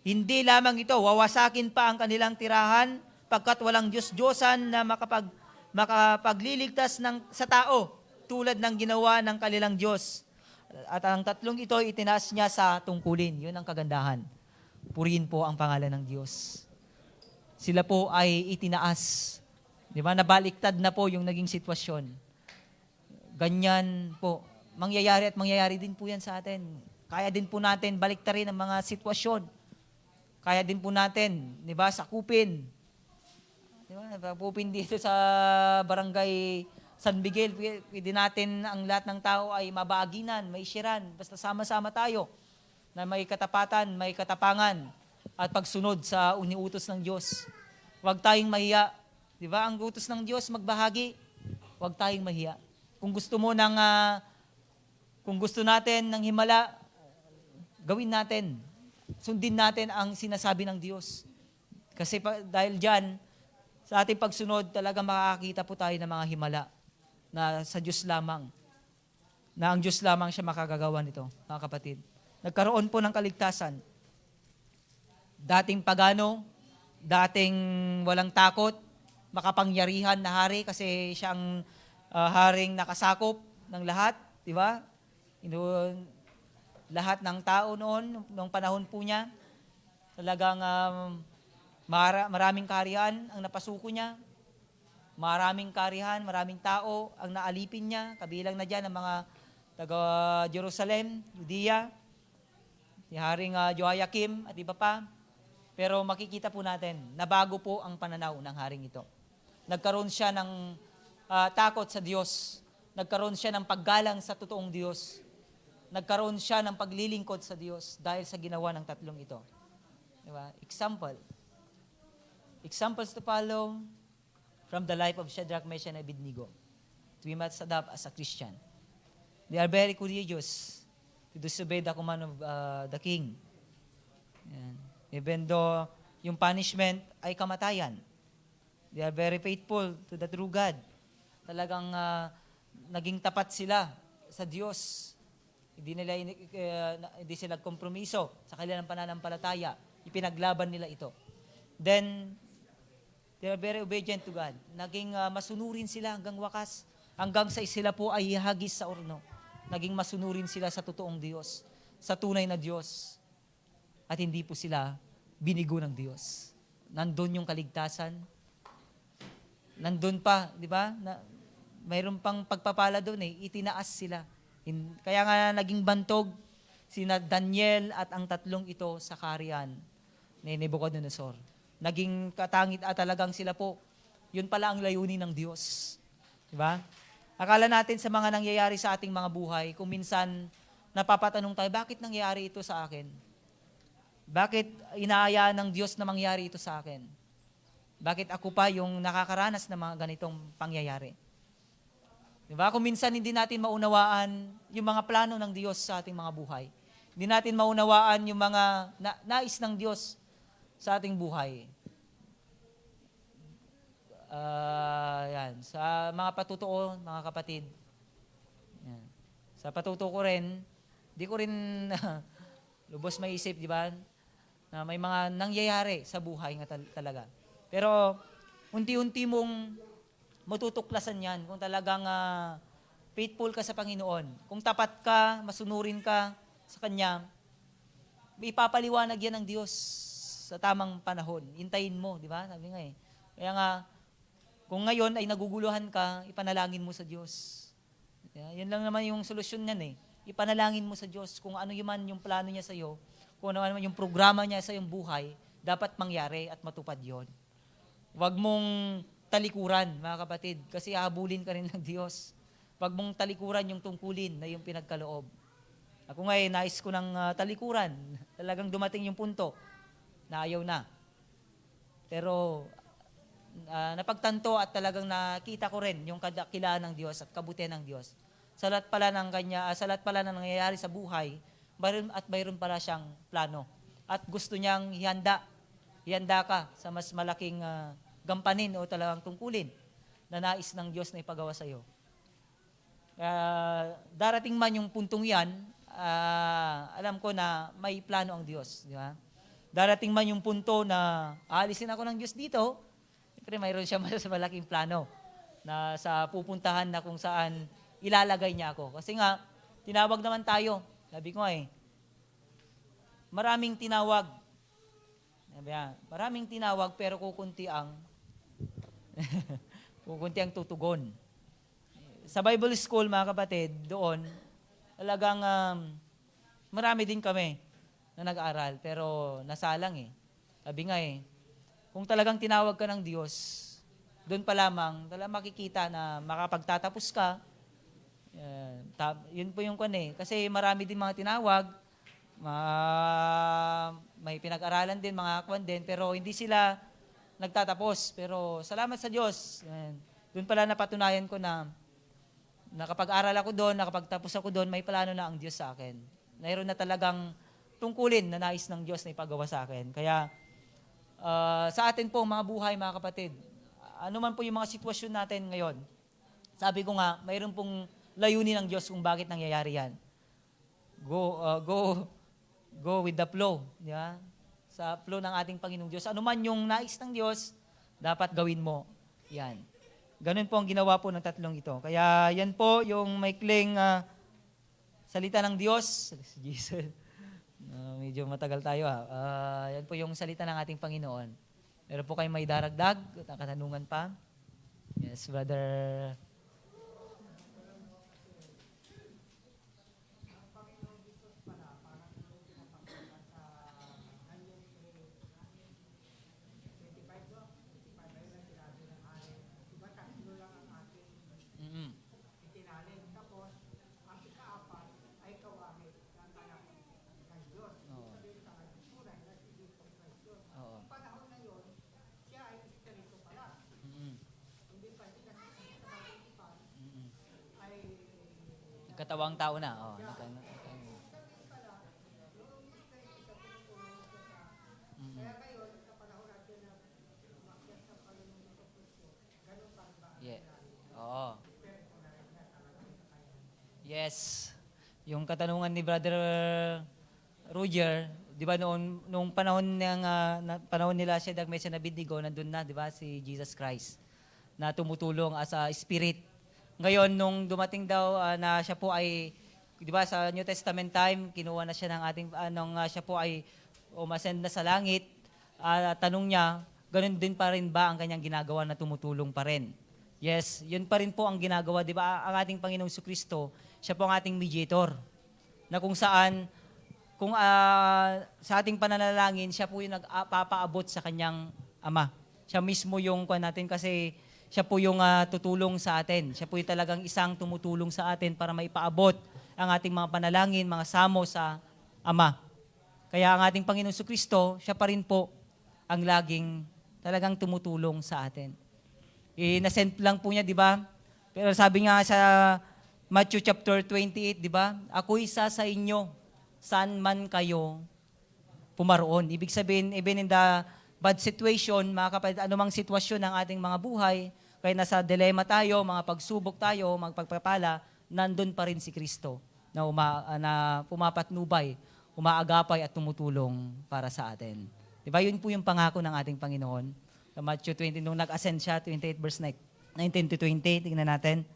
hindi lamang ito, wawasakin pa ang kanilang tirahan pagkat walang Diyos-Diyosan na makapagliligtas sa tao tulad ng ginawa ng kanilang Diyos. At ang tatlong ito, itinaas niya sa tungkulin. Yun ang kagandahan. Purihin po ang pangalan ng Diyos. Sila po ay itinaas. Di ba? Nabaliktad na po yung naging sitwasyon. Ganyan po. Mangyayari at mangyayari din po yan sa atin. Kaya din po natin baliktarin ang mga sitwasyon. Kaya din po natin, di ba, sakupin. Di ba, sakupin dito sa barangay San Miguel, pwede natin ang lahat ng tao ay mabaginan, may shiran, basta sama-sama tayo na may katapatan, may katapangan at pagsunod sa uniutos ng Diyos. Huwag tayong mahiya. Di ba? Ang utos ng Diyos, magbahagi. Huwag tayong mahiya. Kung gusto natin ng himala, gawin natin. Sundin natin ang sinasabi ng Diyos. Kasi dahil dyan, sa ating pagsunod, talaga makakakita po tayo ng mga himala na sa Diyos lamang. Na ang Diyos lamang siya makagagawa nito, mga kapatid. Nagkaroon po ng kaligtasan. Dating pagano, dating walang takot, makapangyarihan na hari kasi siya ang haring nakasakop ng lahat, di ba? Lahat ng tao noon, nung panahon po niya, talagang maraming kaharian ang napasuko niya, maraming kaharian, maraming tao ang naalipin niya, kabilang na dyan ang mga taga Jerusalem, Judea, si Haring Joachim at iba pa. Pero makikita po natin, nabago po ang pananaw ng haring ito. Nagkaroon siya ng takot sa Diyos. Nagkaroon siya ng paggalang sa totoong Diyos. Nagkaroon siya ng paglilingkod sa Diyos dahil sa ginawa ng tatlong ito. Diba? Examples to follow from the life of Shadrach, Meshach, and Abednego. We must adapt as a Christian. They are very courageous to disobey the command of the king. Yan. Even though yung punishment ay kamatayan. They are very faithful to the true God. Talagang naging tapat sila sa Diyos. Hindi sila kompromiso sa kanilang pananampalataya. Ipinaglaban nila ito. Then, they are very obedient to God. Naging masunurin sila hanggang wakas. Hanggang sa sila po ay ihagis sa orno. Naging masunurin sila sa totoong Diyos. Sa tunay na Diyos. At hindi po sila binigo ng Diyos. Nandun yung kaligtasan. Nandun pa, di ba? Mayroon pang pagpapala doon eh. Itinaas sila. Kaya nga naging bantog sina Daniel at ang tatlong ito sa kaharian ni Nebuchadnezzar. Naging katangit at talagang sila po. Yun pala ang layunin ng Diyos. Di ba? Akala natin sa mga nangyayari sa ating mga buhay, kung minsan napapatanong tayo, bakit nangyayari ito sa akin? Bakit inaaya ng Diyos na mangyari ito sa akin? Bakit ako pa yung nakakaranas ng mga ganitong pangyayari? Diba? Kung minsan hindi natin maunawaan yung mga plano ng Diyos sa ating mga buhay. Hindi natin maunawaan yung mga nais ng Diyos sa ating buhay. Yan. Sa mga patutuo, mga kapatid. Yan. Sa patutuo ko rin, di ko rin lubos maisip, di ba? Na may mga nangyayari sa buhay nga talaga. Pero unti-unti mong matutuklasan yan kung talagang faithful ka sa Panginoon. Kung tapat ka, masunurin ka sa Kanya, ipapaliwanag yan ng Diyos sa tamang panahon. Hintayin mo, di ba? Sabi nga eh. Kaya nga, kung ngayon ay naguguluhan ka, ipanalangin mo sa Diyos. Yan lang naman yung solusyon niyan eh. Ipanalangin mo sa Diyos kung ano man yung plano niya sa iyo, kung ano man yung programa niya sa iyong buhay, dapat mangyari at matupad yon. Huwag mong talikuran, mga kapatid, kasi hahabulin ka rin ng Diyos. Huwag mong talikuran yung tungkulin na yung pinagkaloob. Ako nga nais ko ng talikuran. Talagang dumating yung punto na ayaw na. Pero napagtanto at talagang nakita ko rin yung kadakilaan ng Diyos at kabutihan ng Diyos. Sa lahat pala ng nangyayari sa buhay, mayroon pala siyang plano. At gusto niyang ihanda ka sa mas malaking gampanin o talagang tungkulin na nais ng Diyos na ipagawa sa iyo. Darating man yung puntong yan, alam ko na may plano ang Diyos. Di ba? Darating man yung punto na aalisin ako ng Diyos dito, siyempre mayroon siya mas malaking plano na sa pupuntahan na kung saan ilalagay niya ako. Kasi nga, tinawag naman tayo. Sabi ko maraming tinawag. Maraming tinawag pero kukunti ang tutugon. Sa Bible School, mga kapatid, doon, talagang marami din kami na nag-aaral, pero nasalang eh. Sabi nga kung talagang tinawag ka ng Diyos, doon pa lamang, talagang makikita na makapagtatapos ka. Yun po yung kasi marami din mga tinawag, may pinag-aralan din, mga kwan din, pero hindi sila nagtatapos. Pero salamat sa Diyos. Yan. Doon pala napatunayan ko na nakapag-aral ako doon, nakapagtapos ako doon, may plano na ang Diyos sa akin. Mayroon na talagang tungkulin na nais ng Diyos na ipagawa sa akin. Kaya sa atin po, mga buhay, mga kapatid, ano man po yung mga sitwasyon natin ngayon, sabi ko nga, mayroon pong layunin ng Diyos kung bakit nangyayari yan. Go with the flow. Yeah? Sa flow ng ating Panginoong Diyos. Ano man yung nais ng Diyos, dapat gawin mo. Yan. Ganun po ang ginawa po ng tatlong ito. Kaya yan po yung maikling salita ng Diyos. Jesus. Medyo matagal tayo yan po yung salita ng ating Panginoon. Meron po kayong may daragdag at katanungan pa? Yes, brother. Mm-mm. Oo. Oo. Mm-mm. Mm-mm. Katawang tao na. Yeah. Oo. Yes. Yung katanungan ni Brother Roger, 'di ba noong panahon panahon nila Shadrach, Meshach, and Abednego, nandun na, 'di ba, si Jesus Christ na tumutulong as a spirit. Ngayon nung dumating daw na siya po ay 'di ba sa New Testament time, kinuha na siya ng ating siya po ay umascend na sa langit. Tanong niya, ganun din pa rin ba ang kanyang ginagawa na tumutulong pa rin? Yes, yun pa rin po ang ginagawa, 'di ba? Ang ating Panginoong Jesucristo, siya po ang ating mediator. Na kung saan sa ating pananalangin, siya po yung nagpapaabot sa kanyang Ama. Siya mismo yung natin kasi siya po yung tutulong sa atin. Siya po yung talagang isang tumutulong sa atin para maipaabot ang ating mga panalangin, mga samo sa Ama. Kaya ang ating Panginoong Jesucristo, siya pa rin po ang laging talagang tumutulong sa atin. Na-send lang po niya, di ba? Pero sabi nga sa Matthew chapter 28, di ba? Ako isa sa inyo, saan man kayo pumaroon. Ibig sabihin, even in the bad situation, mga kapatid, anumang sitwasyon ng ating mga buhay, kaya nasa dilema tayo, mga pagsubok tayo, magpagpapala, nandun pa rin si Kristo na pumapatnubay, umaagapay at tumutulong para sa atin. Di ba? Yun po yung pangako ng ating Panginoon. Sa Matthew 20, nung nag-ascend siya, 28 verse 19 to 20, tingnan natin.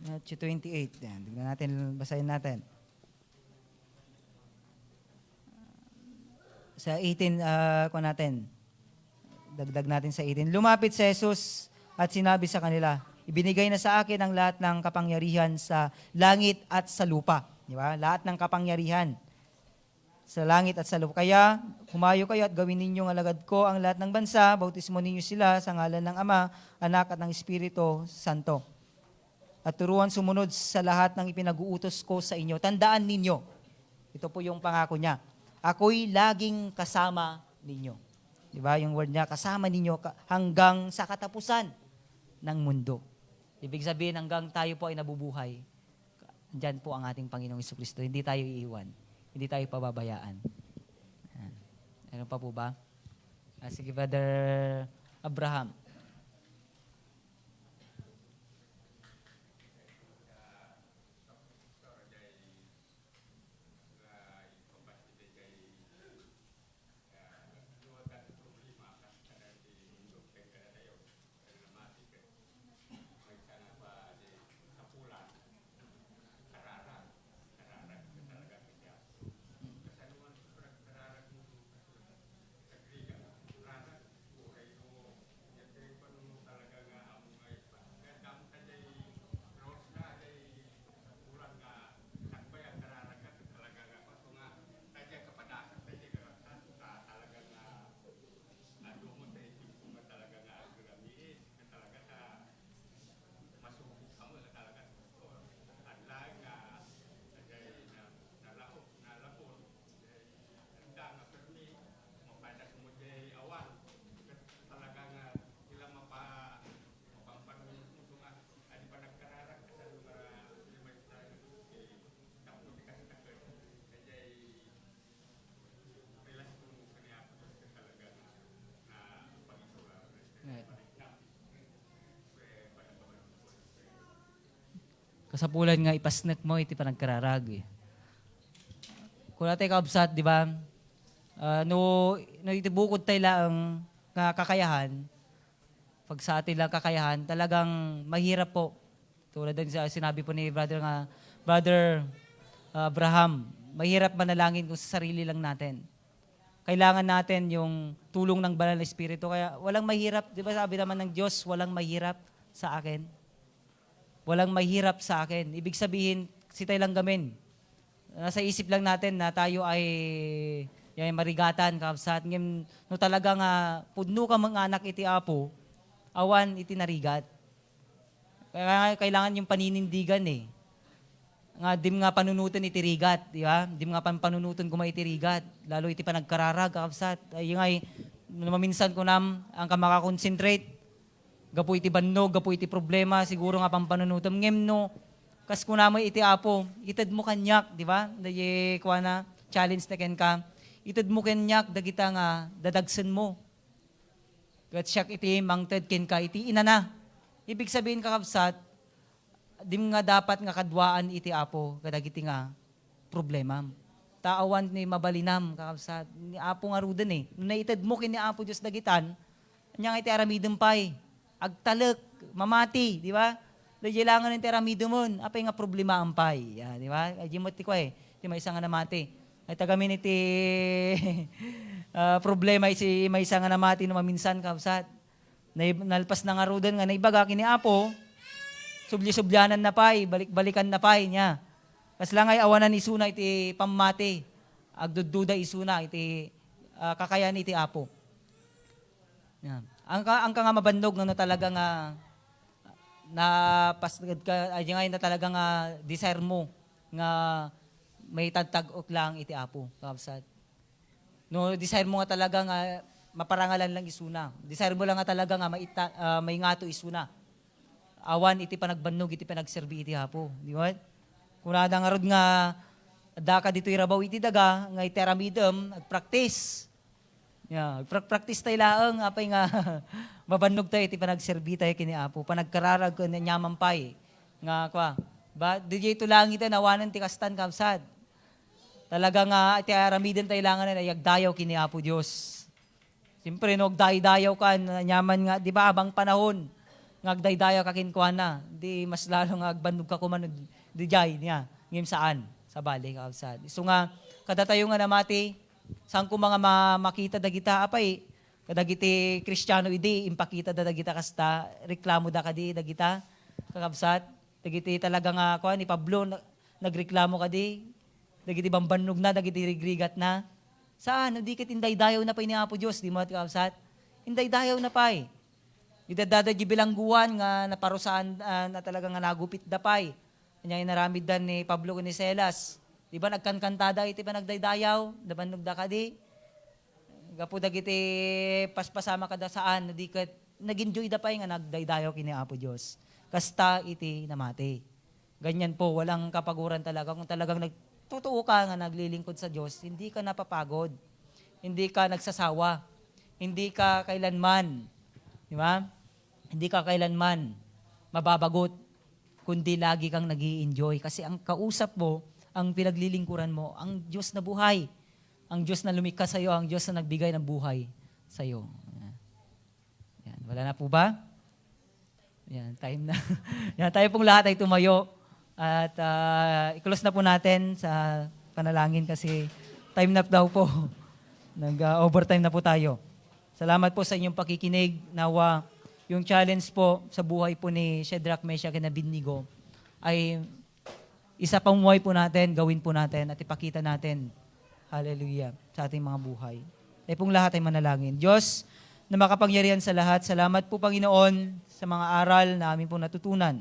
Matthew 28, yan. Tingnan natin, basahin natin. Sa 18, kung natin, dagdag natin sa 18. Lumapit si Jesus at sinabi sa kanila, ibinigay na sa akin ang lahat ng kapangyarihan sa langit at sa lupa. Di ba? Lahat ng kapangyarihan sa langit at sa lupa. Kaya, humayo kayo at gawin ninyong alagad ko ang lahat ng bansa, bautismo ninyo sila sa ngalan ng Ama, Anak at ng Espiritu Santo. At turuan sumunod sa lahat ng ipinag-uutos ko sa inyo. Tandaan ninyo, ito po yung pangako niya, ako'y laging kasama ninyo. Di ba? Yung word niya, kasama ninyo hanggang sa katapusan ng mundo. Ibig sabihin, hanggang tayo po ay nabubuhay, dyan po ang ating Panginoong Jesucristo. Hindi tayo iiwan. Hindi tayo pababayaan. Meron pa po ba? Sige, Brother Abraham. kasapulan nga ipasnek mo, iti panagkararag. Kung natin kaabsat, di ba? No itibukod tayo lang nga kakayahan, pag sa atin lang kakayahan, talagang mahirap po. Tulad din sa sinabi po ni Brother Abraham, mahirap manalangin kung sa sarili lang natin. Kailangan natin yung tulong ng banal na Espiritu. Kaya walang mahirap, di ba sabi naman ng Diyos, walang mahirap sa akin. Walang mahirap sa akin. Ibig sabihin, si tayo lang gamin. Nasa isip lang natin na tayo ay marigatan, kapsat. No talaga nga, pudno ka mga anak iti apo, awan iti narigat. Kaya kailangan yung paninindigan eh. Nga dim nga panunutan iti rigat, di ba? Dim nga panunutan kuma iti rigat, lalo iti panagkararag, kapsat. Ay ngay, maminsan ko nam, ang ka makakonsentrate, gapo iti bannog, gapo iti problema, siguro nga pampanunutan. Ngem no, kas ko naman iti apo, itad mo kanyak, di ba? Daye kwa na, challenge na ken ka, itad mo kanyak, dagita nga, dadagsan mo. Gat siyak iti mangted ken ka, iti inana. Ibig sabihin kakabsat, dim nga dapat nga kadwaan iti apo, kadagiti nga problema. Taawan ni mabalinam, kakabsat. Ni apo nga rudan eh. Nung naitad mo kin ni apo Diyos dagitan, anya nga iti aramidem pay, agtalek, mamati, di ba? Dajilangan ng teramidemon, apay nga problema ampay. Di ba? Ay jimot ti ko eh, ti may isa nga namati. Ay tagamin iti problema iti may isa nga namati no maminsan kakabsat. Nalpas na nga rudan nga naibaga kini apo, subli-subyanan na pay, balik-balikan na pay niya. Kas lang ay awanan isuna iti pamati, agdududa isuna iti kakayan iti apo. Yan. Ang ka nga mabandog no talaga nga na pasgad ka ay nga na talaga nga desire mo nga may tagtag-ok lang iti apo, kapsat. No desire mo nga talaga nga maparangalan lang isuna. Desire mo lang nga talaga nga may ngato isuna. Awan iti panagbannog iti panagserbi iti hapo, di ba? Kunada nga rod nga daka dito irabaw iti daga nga iti aramidem practice. Yeah, practice tayo laeng apay nga mabannog tayo iti panagserbi tayo kini apo. Panagkararag ko nyaman pay nga kwa. Ba DJ ito lang ita nawanan ti kastan kapsad. Talaga nga iti aramiden tayo langan na yagdayaw kini apo Dios. Siyempre, no, dayaw ka, nyaman nga, di ba, abang panahon, ngagdaydayaw ka kinkuana, di mas lalo nga agbannog ka kuman, di jay niya, ngim saan, sa bali, kapsad. So nga, kada tayo nga namati, saan ko mga makita dagita, apay, kadagiti Kristiyano, idi, impakita dagita kasta, reklamo da kadi, dagita, kakabsat, dagiti talaga nga, ni Pablo, nagreklamo kadi, dagiti bambannog na, dagiti rigrigat na, saan? Hindi kat inday-dayaw na pa ni Apo Diyos, di mo at kapsat? Inday-dayaw na pa eh. Idadadagi bilangguan nga naparusaan na talaga nga nagupit da pa eh. Kanya inaramid dan ni Pablo ni Selas. Di ba nagkankantada iti pa nagdaydayaw? Dabanog da ka di? Gapo dagiti paspasama ka da saan? Di kat nag-enjoy da pa nga nagdaydayaw kini Apo Diyos. Kasta iti namati. Ganyan po, walang kapaguran talaga. Kung talagang totoo ka nga naglilingkod sa Diyos, hindi ka napapagod. Hindi ka nagsasawa. Hindi ka kailanman, di ba? Hindi ka kailanman mababagot, kundi lagi kang nag-i-enjoy. Kasi ang kausap mo, ang pinaglilingkuran mo, ang Diyos na buhay. Ang Diyos na lumikha sa iyo, ang Diyos na nagbigay ng buhay sa iyo. Yan. Wala na po ba? Yan, time na. Yan, tayo pong lahat ay tumayo. At i-close na po natin sa panalangin kasi time na daw po. Nag-overtime na po tayo. Salamat po sa inyong pakikinig. Nawa yung challenge po sa buhay po ni Shadrach, Meshach, and Abednego ay isa pang buhay po natin, gawin po natin at ipakita natin. Hallelujah. Sa ating mga buhay. Tayo pong lahat ay manalangin. Diyos na makapangyarihan sa lahat, salamat po Panginoon sa mga aral na aming po natutunan.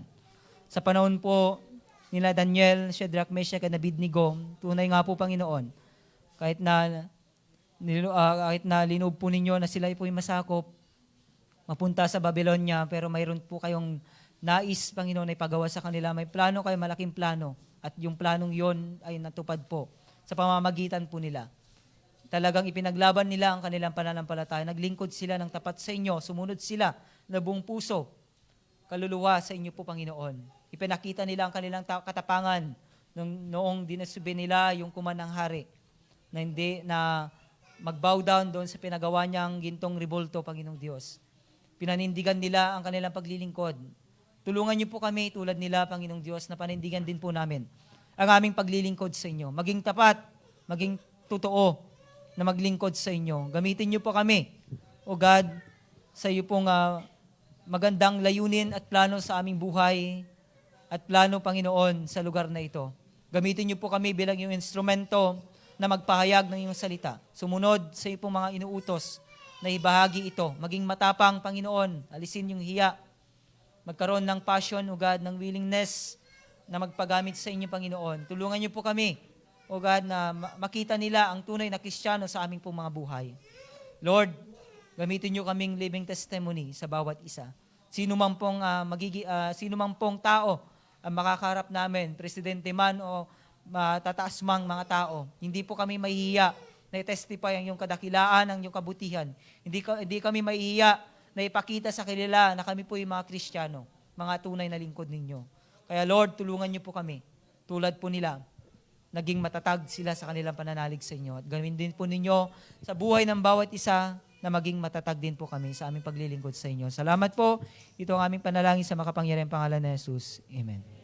Sa panahon po nila Daniel, Shadrach, Meshach, and Abednego, tunay nga po Panginoon, kahit na linob po ninyo na sila po ay masakop, mapunta sa Babylonia, pero mayroon po kayong nais, Panginoon, ay pagawa sa kanila. May plano kayo, malaking plano, at yung planong yon ay natupad po sa pamamagitan po nila. Talagang ipinaglaban nila ang kanilang pananampalataya. Naglingkod sila ng tapat sa inyo, sumunod sila na buong puso, kaluluwa sa inyo po, Panginoon. Ipinakita nila ang kanilang katapangan noong dinasubi nila yung kumanang hari na hindi na mag-bow down doon sa pinagawa niyang gintong revolto, Panginoong Diyos. Pinanindigan nila ang kanilang paglilingkod. Tulungan niyo po kami tulad nila, Panginoong Diyos, na panindigan din po namin ang aming paglilingkod sa inyo. Maging tapat, maging totoo na maglingkod sa inyo. Gamitin niyo po kami, O God, sa iyo pong magandang layunin at plano sa aming buhay at plano, Panginoon, sa lugar na ito. Gamitin niyo po kami bilang yung instrumento na magpahayag ng iyong salita. Sumunod sa iyo pong mga inuutos na ibahagi ito. Maging matapang, Panginoon, alisin yung hiya. Magkaroon ng passion, O God, ng willingness na magpagamit sa inyo, Panginoon. Tulungan niyo po kami, O God, na makita nila ang tunay na Kristiyano sa aming pong mga buhay. Lord, gamitin niyo kaming living testimony sa bawat isa. Sino man pong tao ang makakaharap namin, presidente man o matataas mang mga tao, hindi po kami mahihiya na i-testify ang iyong kadakilaan, ang iyong kabutihan. Hindi kami mahihiya na ipakita sa kanila na kami po yung mga Kristiyano, mga tunay na lingkod ninyo. Kaya Lord, tulungan niyo po kami, tulad po nila, naging matatag sila sa kanilang pananalig sa inyo. At gawin din po ninyo sa buhay ng bawat isa na maging matatag din po kami sa aming paglilingkod sa inyo. Salamat po. Ito ang aming panalangin sa makapangyarihang pangalan ni Jesus. Amen.